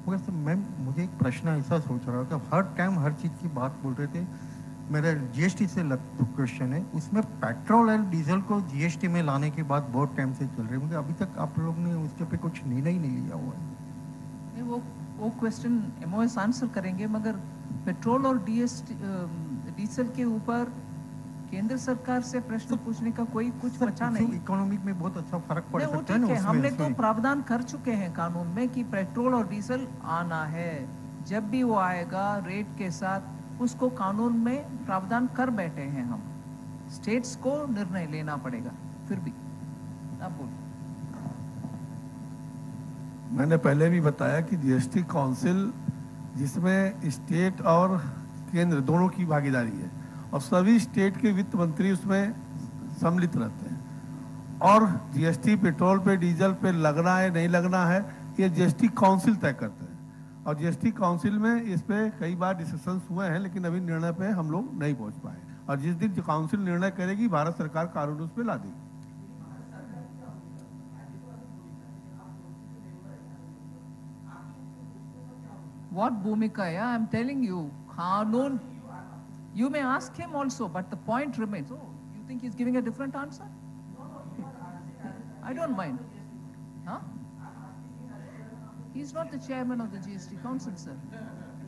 मगर मैम मुझे एक प्रश्न ऐसा सोच रहा था, हर टाइम हर चीज़ की बात बोल रहे थे। मेरा जीएसटी से क्वेश्चन है, उसमें पेट्रोल और डीजल को जीएसटी में लाने की बात बहुत टाइम से चल रही है, मगर अभी तक आप लोग ने उसके पे कुछ निर्णय ही नहीं लिया हुआ है। नहीं, वो क्वेश्चन एमओएस आंसर करेंगे, मगर पेट्रोल और डीजल के ऊपर केंद्र सरकार से प्रश्न पूछने का कोई कुछ बचा नहीं। इकोनॉमिक में बहुत अच्छा फर्क पड़ सकता है ना। हमने तो प्रावधान कर चुके हैं कानून में कि पेट्रोल और डीजल आना है, जब भी वो आएगा रेट के साथ उसको कानून में प्रावधान कर बैठे हैं हम। स्टेट्स को निर्णय लेना पड़ेगा। फिर भी आप बोलिए। मैंने पहले भी बताया कि जीएसटी काउंसिल जिसमें स्टेट और केंद्र दोनों की भागीदारी है और सभी स्टेट के वित्त मंत्री उसमें सम्मिलित रहते हैं और जीएसटी पेट्रोल पे डीजल पे लगना है नहीं लगना है ये जीएसटी काउंसिल तय करते हैं और जीएसटी काउंसिल में इस पे कई बार डिस्कशंस हुए हैं, लेकिन अभी निर्णय पे हम लोग नहीं पहुंच पाए और जिस दिन काउंसिल निर्णय करेगी भारत सरकार कानून उस पे ला देगी। What bhumika? Yeah, I'm telling you, Kanun. You may ask him also, but the point remains. Oh, you think he's giving a different answer? I don't mind. Huh? He's not the chairman of the GST Council, sir.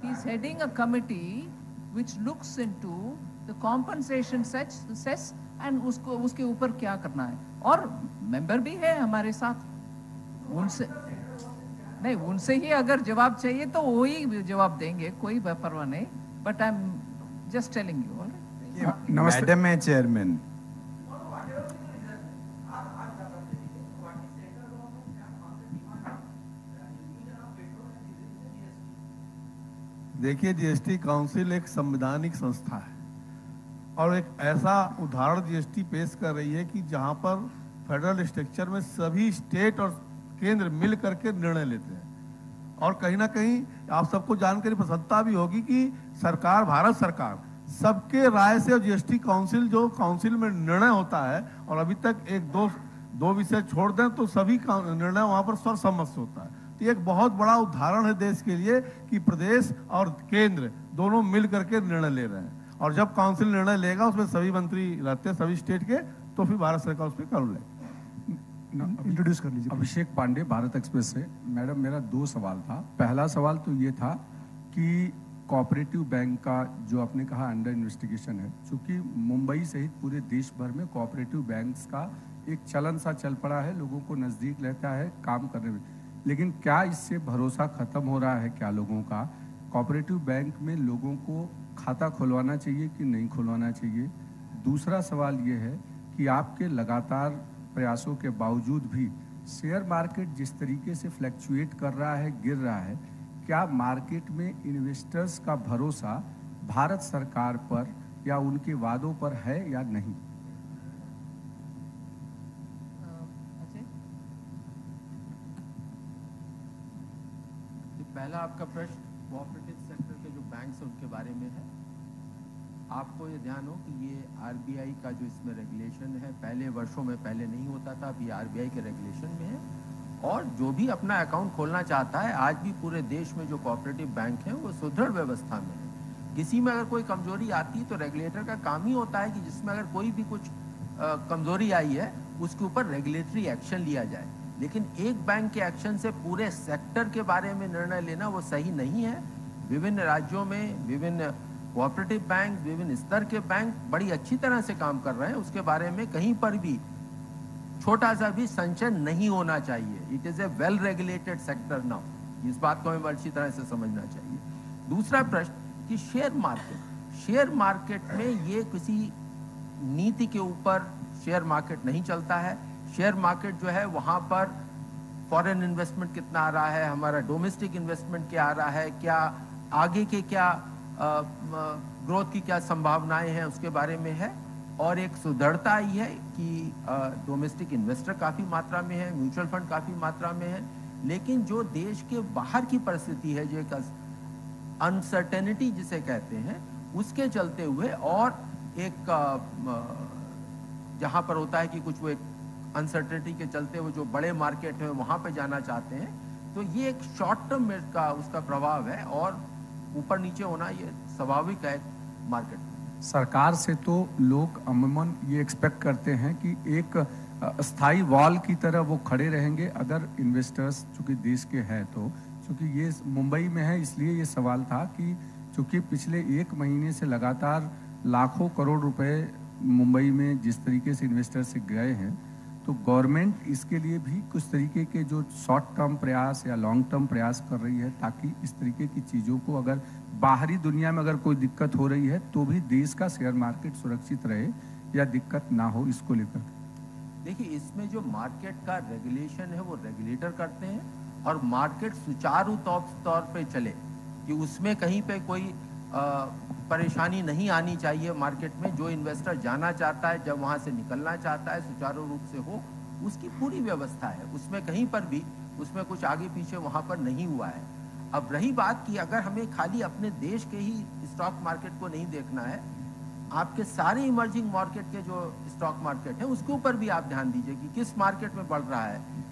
He's heading a committee which looks into the compensation cess and उसके ऊपर क्या करना है। और member भी है हमारे साथ। उनसे ही अगर जवाब चाहिए तो वो ही जवाब देंगे, कोई परवाह नहीं। But I am just telling you. Madam है चेयरमैन। देखिए, जीएसटी काउंसिल एक संवैधानिक संस्था है और एक ऐसा उदाहरण जीएसटी पेश कर रही है कि जहां पर फेडरल स्ट्रक्चर में सभी स्टेट और केंद्र मिल करके निर्णय लेते हैं और कहीं ना कहीं आप सबको जानकारी प्रसन्नता भी होगी कि सरकार, भारत सरकार सबके राय से, जीएसटी काउंसिल जो काउंसिल में निर्णय होता है, और अभी तक एक दो विषय छोड़ दें तो सभी निर्णय वहां पर सर्वसम्मत से होता है। तो ये एक बहुत बड़ा उदाहरण है देश के लिए कि प्रदेश और केंद्र दोनों मिल करके निर्णय ले रहे हैं, और जब काउंसिल निर्णय लेगा उसमें सभी मंत्री रहते हैं सभी स्टेट के, तो फिर भारत सरकार उस पर कानून लेगी। इंट्रोड्यूस कर लीजिए। अभिषेक पांडे, भारत एक्सप्रेस से। मैडम, मेरा 2 सवाल था। पहला सवाल तो ये था कि कोऑपरेटिव बैंक का जो आपने कहा अंडर इन्वेस्टिगेशन है, क्योंकि मुंबई सहित पूरे देश भर में कोऑपरेटिव बैंक्स का एक चलन सा चल पड़ा है, लोगों को नज़दीक रहता है काम करने में, लेकिन क्या इससे भरोसा खत्म हो रहा है क्या लोगों का? कोऑपरेटिव बैंक में लोगों को खाता खुलवाना चाहिए कि नहीं खुलवाना चाहिए? दूसरा सवाल ये है कि आपके लगातार प्रयासों के बावजूद भी शेयर मार्केट जिस तरीके से फ्लैक्चुएट कर रहा है, गिर रहा है, क्या मार्केट में इन्वेस्टर्स का भरोसा भारत सरकार पर या उनके वादों पर है या नहीं? पहला आपका प्रश्न कोऑपरेटिव सेक्टर के जो बैंक्स हैं उनके बारे में है। आपको ये ध्यान हो कि ये आरबीआई का जो इसमें रेगुलेशन है, पहले वर्षों में पहले नहीं होता था, अभी आरबीआई के रेगुलेशन में है, और जो भी अपना अकाउंट खोलना चाहता है, आज भी पूरे देश में जो कोऑपरेटिव बैंक हैं वो सुदृढ़ व्यवस्था में है। किसी में अगर कोई कमजोरी आती है तो रेगुलेटर का काम ही होता है कि जिसमें अगर कोई भी कुछ कमजोरी आई है उसके ऊपर रेगुलेटरी एक्शन लिया जाए, लेकिन एक बैंक के एक्शन से पूरे सेक्टर के बारे में निर्णय लेना वो सही नहीं है। विभिन्न राज्यों में विभिन्न कोऑपरेटिव बैंक, विभिन्न स्तर के बैंक बड़ी अच्छी तरह से काम कर रहे हैं, उसके बारे में कहीं पर भी छोटा सा भी संशय नहीं होना चाहिए। It is a well regulated sector now, इस बात को हमें अच्छी तरह से समझना चाहिए। दूसरा प्रश्न कि शेयर मार्केट में ये किसी नीति के ऊपर शेयर मार्केट नहीं चलता है। शेयर मार्केट जो है वहाँ पर फॉरेन इन्वेस्टमेंट कितना आ रहा है, हमारा डोमेस्टिक इन्वेस्टमेंट क्या आ रहा है, क्या आगे के क्या ग्रोथ की क्या संभावनाएं हैं उसके बारे में है, और एक सुदृढ़ता आई है कि डोमेस्टिक इन्वेस्टर काफ़ी मात्रा में है, म्यूचुअल फंड काफ़ी मात्रा में है, लेकिन जो देश के बाहर की परिस्थिति है, जो एक अनसर्टेनिटी जिसे कहते हैं, उसके चलते हुए और एक जहाँ पर होता है कि कुछ वो एक अनसर्टेनिटी के चलते वो जो बड़े मार्केट है वहाँ पे जाना चाहते हैं, तो ये एक शॉर्ट टर्म का उसका प्रभाव है, और ऊपर नीचे होना ये स्वाभाविक है मार्केट में। सरकार से तो लोग अमूमन ये एक्सपेक्ट करते हैं कि एक स्थायी वॉल की तरह वो खड़े रहेंगे अगर इन्वेस्टर्स चूंकि देश के हैं, तो चूंकि ये मुंबई में है इसलिए ये सवाल था कि चूंकि पिछले 1 महीने से लगातार लाखों करोड़ रुपए मुंबई में जिस तरीके से इन्वेस्टर से गए हैं, तो गवर्नमेंट इसके लिए भी कुछ तरीके के जो शॉर्ट टर्म प्रयास या लॉन्ग टर्म प्रयास कर रही है, ताकि इस तरीके की चीज़ों को अगर बाहरी दुनिया में अगर कोई दिक्कत हो रही है तो भी देश का शेयर मार्केट सुरक्षित रहे या दिक्कत ना हो, इसको लेकर। देखिए, इसमें जो मार्केट का रेगुलेशन है वो रेगुलेटर करते हैं, और मार्केट सुचारू तौर पे चले कि उसमें कहीं पे कोई परेशानी नहीं आनी चाहिए। मार्केट में जो इन्वेस्टर जाना चाहता है, जब वहाँ से निकलना चाहता है, सुचारू रूप से हो, उसकी पूरी व्यवस्था है, उसमें कहीं पर भी उसमें कुछ आगे पीछे वहाँ पर नहीं हुआ है। अब रही बात कि अगर हमें खाली अपने देश के ही स्टॉक मार्केट को नहीं देखना है, आपके सारे इमर्जिंग मार्केट के जो स्टॉक मार्केट है उसके ऊपर भी आप ध्यान दीजिए कि किस मार्केट में बढ़ रहा है।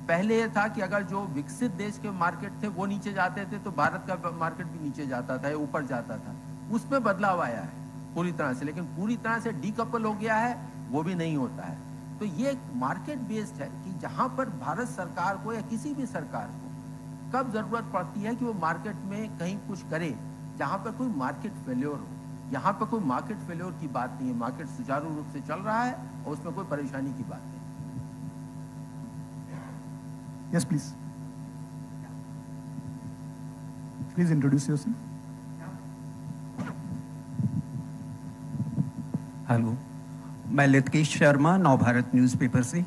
पहले ये था कि अगर जो विकसित देश के मार्केट थे वो नीचे जाते थे तो भारत का मार्केट भी नीचे जाता था या ऊपर जाता था, उसमें बदलाव आया है पूरी तरह से, लेकिन पूरी तरह से डीकपल हो गया है वो भी नहीं होता है। तो ये एक मार्केट बेस्ड है कि जहां पर भारत सरकार को या किसी भी सरकार को कब जरूरत पड़ती है कि वो मार्केट में कहीं कुछ करे जहां पर कोई मार्केट फेल्योर हो। यहाँ पर कोई मार्केट फेल्योर की बात नहीं है, मार्केट सुचारू रूप से चल रहा है और उसमें कोई परेशानी की बात नहीं। Yes, please. Please introduce yourself. Hello, मैं लितकेश शर्मा, नवभारत न्यूज़पेपर से।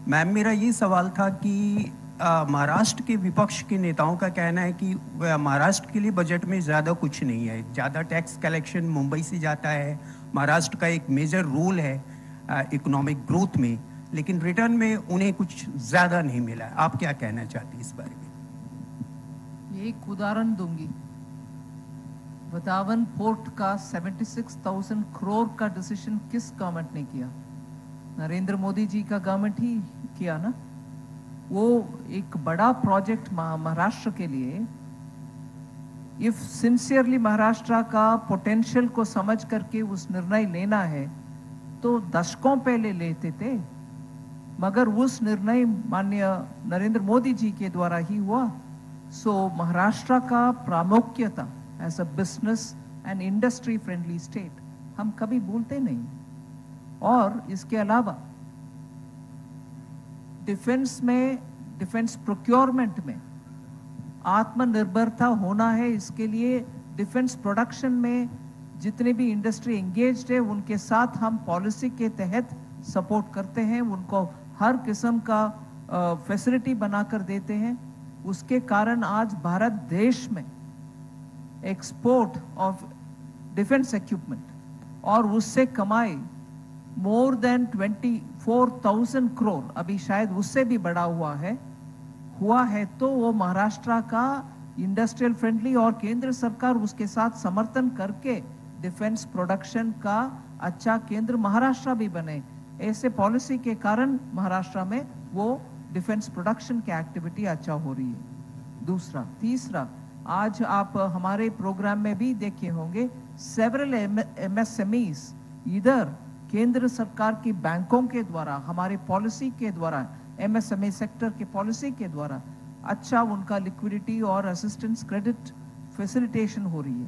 मैम, मेरा ये सवाल था कि महाराष्ट्र के विपक्ष के नेताओं का कहना है कि महाराष्ट्र के लिए बजट में ज़्यादा कुछ नहीं है, ज़्यादा टैक्स कलेक्शन मुंबई से जाता है, महाराष्ट्र का एक मेजर रोल है इकोनॉमिक ग्रोथ में, लेकिन रिटर्न में उन्हें कुछ ज़्यादा नहीं मिला है। आप क्या कहना चाहती हैं इस बारे में? ये एक उदाहरण दूंगी। वृंदावन पोर्ट का 76,000 करोड़ का डिसीजन किस गवर्नमेंट ने किया? नरेंद्र मोदी जी का गवर्नमेंट ही किया ना। वो एक बड़ा प्रोजेक्ट महाराष्ट्र के लिए, इफ सिंसियरली महाराष्ट्र का पोटेंशियल को समझ करके उस निर्णय लेना है तो दशकों पहले लेते थे, मगर उस निर्णय माननीय नरेंद्र मोदी जी के द्वारा ही हुआ। सो महाराष्ट्र का प्रामुख्यता as a business and industry friendly state हम कभी भूलते नहीं। और इसके अलावा डिफेंस में, डिफेंस प्रोक्योरमेंट में आत्मनिर्भरता होना है। इसके लिए डिफेंस प्रोडक्शन में जितने भी इंडस्ट्री एंगेज्ड है उनके साथ हम पॉलिसी के तहत सपोर्ट करते हैं, उनको हर किस्म का फैसिलिटी बनाकर देते हैं। उसके कारण आज भारत देश में एक्सपोर्ट ऑफ डिफेंस इक्विपमेंट और उससे कमाई मोर देन 24,000 करोड़, अभी शायद उससे भी बड़ा हुआ है तो वो महाराष्ट्र का इंडस्ट्रियल फ्रेंडली और केंद्र सरकार उसके साथ समर्थन करके डिफेंस प्रोडक्शन का अच्छा केंद्र महाराष्ट्र भी बने। ऐसे पॉलिसी के कारण महाराष्ट्र में वो डिफेंस प्रोडक्शन की एक्टिविटी अच्छा हो रही है। तीसरा, आज आप हमारे प्रोग्राम में भी देखे होंगे सेवरल MSMEs इधर केंद्र सरकार की बैंकों के द्वारा, हमारे पॉलिसी के द्वारा, MSME सेक्टर के पॉलिसी के द्वारा अच्छा उनका लिक्विडिटी और असिस्टेंस क्रेडिट फैसिलिटेशन हो रही है।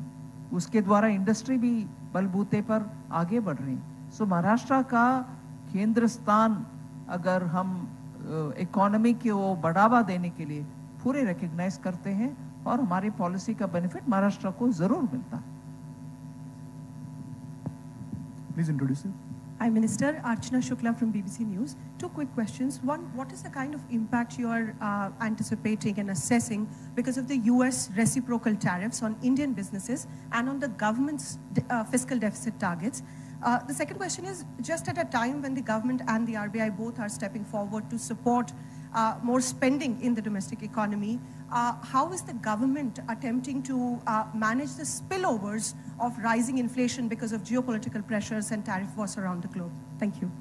उसके द्वारा इंडस्ट्री भी बलबूते पर आगे बढ़ रही है। सो महाराष्ट्र का केंद्र स्थान अगर हम इकोनॉमी को बढ़ावा देने के लिए पूरे रिकग्नाइज करते हैं और हमारी पॉलिसी का बेनिफिट महाराष्ट्र को जरूर मिलता है। Please introduce it. Hi, Minister. Archana Shukla from BBC News. Two quick questions. One, what is the kind of impact you are anticipating and assessing because of the US reciprocal tariffs on Indian businesses and on the government's fiscal deficit targets? The second question is, just at a time when the government and the RBI both are stepping forward to support more spending in the domestic economy, how is the government attempting to manage the spillovers of rising inflation because of geopolitical pressures and tariff wars around the globe? Thank you.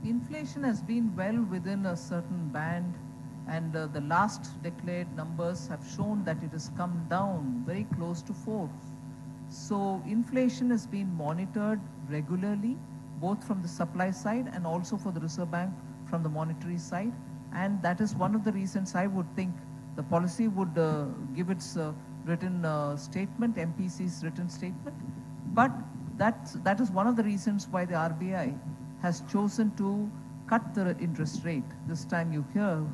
Inflation has been well within a certain band, and the last declared numbers have shown that it has come down very close to 4. So inflation has been monitored regularly, both from the supply side and also for the Reserve Bank from the monetary side. And that is one of the reasons I would think the policy would give its written statement, MPC's written statement. But that is one of the reasons why the RBI has chosen to cut the interest rate. This time you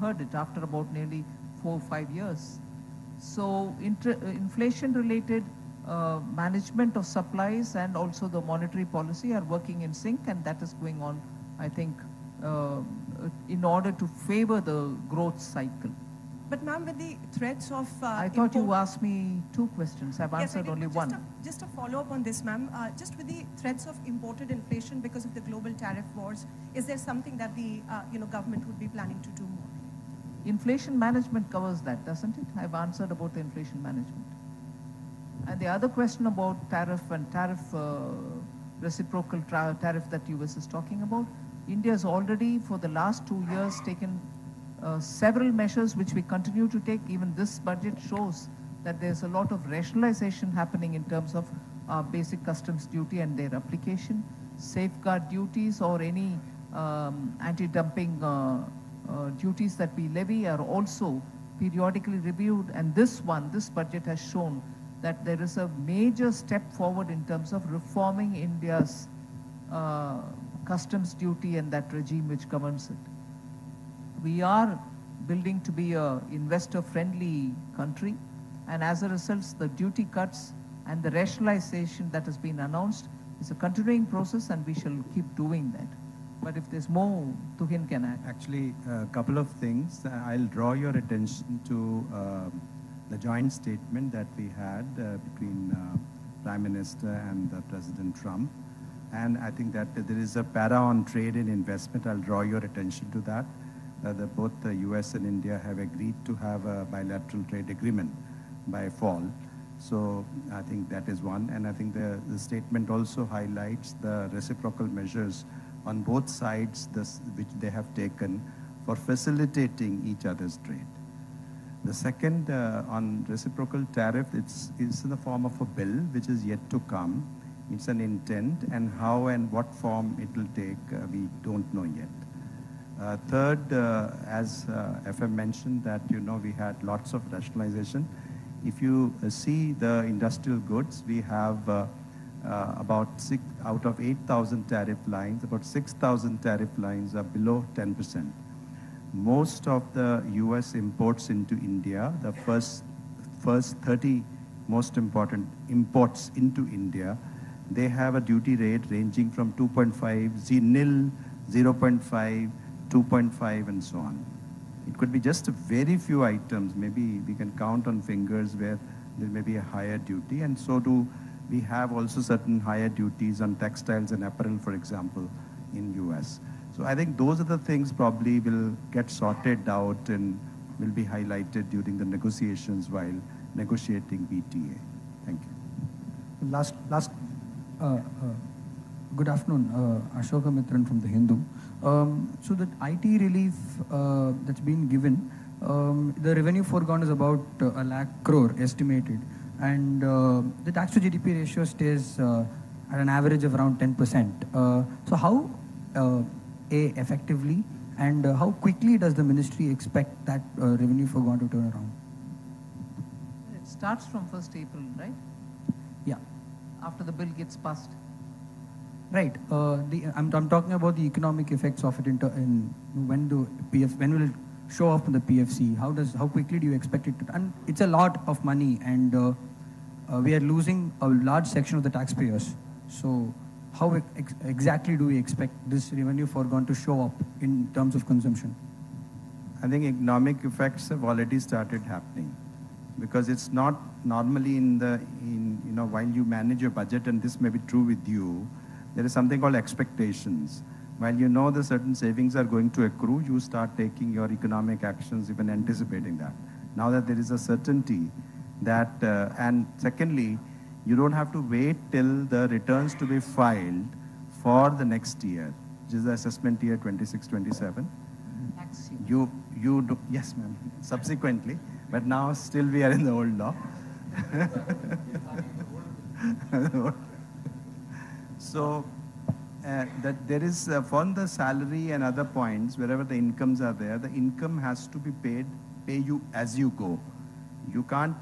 heard it after about nearly 4 or 5 years. So inflation-related management of supplies and also the monetary policy are working in sync, and that is going on, I think, in order to favor the growth cycle. But ma'am, with the threats of... I thought you asked me 2 questions. I've answered only one. Just a follow-up on this, ma'am. Just with the threats of imported inflation because of the global tariff wars, is there something that the government would be planning to do more? Inflation management covers that, doesn't it? I've answered about the inflation management. And the other question about tariff and reciprocal tariff that US is talking about, India has already for the last 2 years taken several measures which we continue to take. Even this budget shows that there's a lot of rationalization happening in terms of basic customs duty and their application. Safeguard duties or any anti-dumping duties that we levy are also periodically reviewed. And this budget has shown that there is a major step forward in terms of reforming India's customs duty and that regime which governs it. We are building to be an investor-friendly country, and as a result, the duty cuts and the rationalization that has been announced is a continuing process, and we shall keep doing that. But if there's more, Tuhin can add. Actually, a couple of things. I'll draw your attention to the joint statement that we had between Prime Minister and President Trump. And I think that there is a para on trade and investment. I'll draw your attention to that. Both the US and India have agreed to have a bilateral trade agreement by fall. So I think that is one, and I think the statement also highlights the reciprocal measures on both sides which they have taken for facilitating each other's trade. The second, on reciprocal tariff, it's in the form of a bill which is yet to come. It's an intent, and how and what form it will take, we don't know yet. Third, as FM mentioned, that we had lots of rationalization. If you see the industrial goods, we have about 6 out of 8,000 tariff lines, about 6,000 tariff lines are below 10%. Most of the US imports into India, the first 30 most important imports into India, they have a duty rate ranging from 2.5, nil, 0.5, 2.5, and so on. It could be just a very few items. Maybe we can count on fingers where there may be a higher duty, and so do we have also certain higher duties on textiles and apparel, for example, in US. So I think those are the things probably will get sorted out and will be highlighted during the negotiations while negotiating BTA. Thank you. Good afternoon, Ashoka Mitran from The Hindu. So the IT relief that's been given, the revenue foregone is about 1 lakh crore estimated, and the tax to GDP ratio stays at an average of around 10%. So how effectively and how quickly does the ministry expect that revenue foregone to turn around? It starts from 1st April, right? Yeah. After the bill gets passed. Right. I'm talking about the economic effects of it in when will it show up in the PFC? How quickly do you expect it to? And it's a lot of money, and we are losing a large section of the taxpayers. So how exactly do we expect this revenue foregone to show up in terms of consumption? I think economic effects have already started happening, because it's not normally while you manage your budget, and this may be true with you, there is something called expectations. While you know the certain savings are going to accrue, you start taking your economic actions, even anticipating that. Now that there is a certainty that, and secondly, you don't have to wait till the returns to be filed for the next year, which is the assessment year 26-27. You do, yes, ma'am, subsequently, but now still we are in the old law. So that there is from the salary and other points, wherever the incomes are there, the income has to be pay you as you go. You can't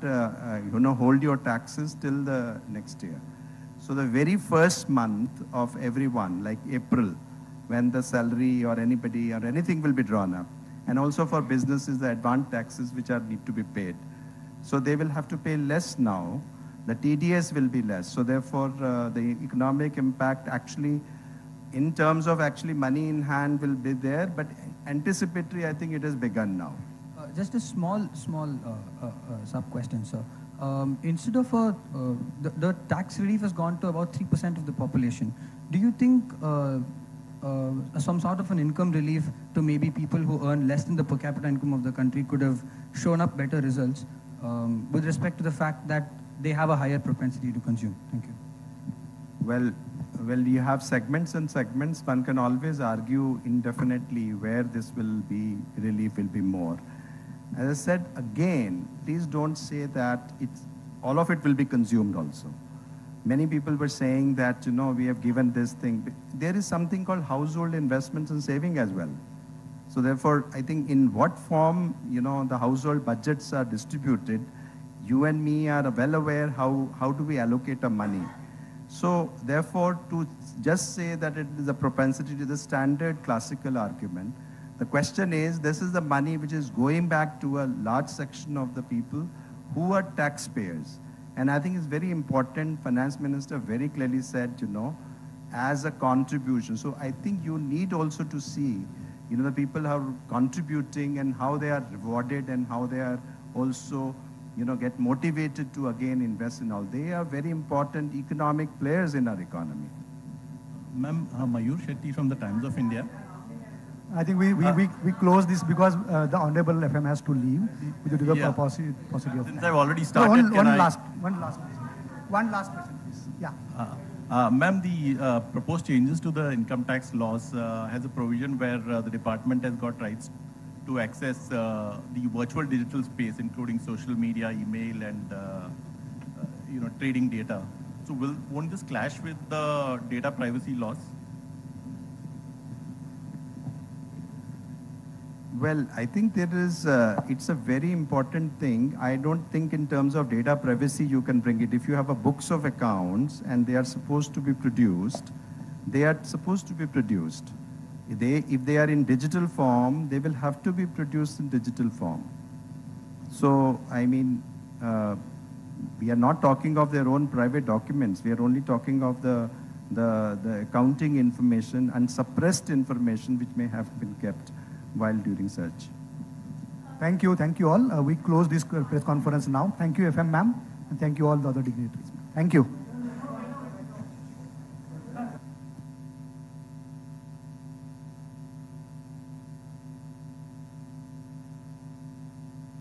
hold your taxes till the next year. So the very first month of everyone, like April, when the salary or anybody or anything will be drawn up, and also for businesses, the advance taxes which need to be paid. So they will have to pay less now. The TDS will be less. So therefore, the economic impact actually, in terms of actually money in hand, will be there. But anticipatory, I think it has begun now. Just a small sub-question, sir. Instead of the tax relief has gone to about 3% of the population. Do you think some sort of an income relief to maybe people who earn less than the per capita income of the country could have shown up better results with respect to the fact that they have a higher propensity to consume? Thank you. Well, you have segments and segments. One can always argue indefinitely where this will be, relief will be more. As I said, again, please don't say that all of it will be consumed also. Many people were saying that, we have given this thing. There is something called household investments and saving as well. So therefore, I think in what form, the household budgets are distributed, you and me are well aware how do we allocate our money. So therefore, to just say that it is a propensity to the standard classical argument, the question is, this is the money which is going back to a large section of the people who are taxpayers. And I think it's very important, Finance Minister very clearly said, as a contribution. So I think you need also to see, the people who are contributing and how they are rewarded and how they are also, get motivated to again invest in all. They are very important economic players in our economy. Ma'am, Mayur Shetty from the Times of India. I think we close this because the Honorable FM has to leave. With the paucity of since I've already started, one last question, please. Yeah. Ma'am, the proposed changes to the income tax laws has a provision where the department has got rights to access the virtual digital space, including social media, email, and trading data. So won't this clash with the data privacy laws? Well, I think there is, it's a very important thing. I don't think in terms of data privacy you can bring it. If you have a books of accounts and they are supposed to be produced, they are supposed to be produced. If they are in digital form, they will have to be produced in digital form. So, I mean, we are not talking of their own private documents. We are only talking of the accounting information and suppressed information which may have been kept while during search. Thank you all. We close this press conference now. Thank you, FM ma'am, and thank you all the other dignitaries. Thank you.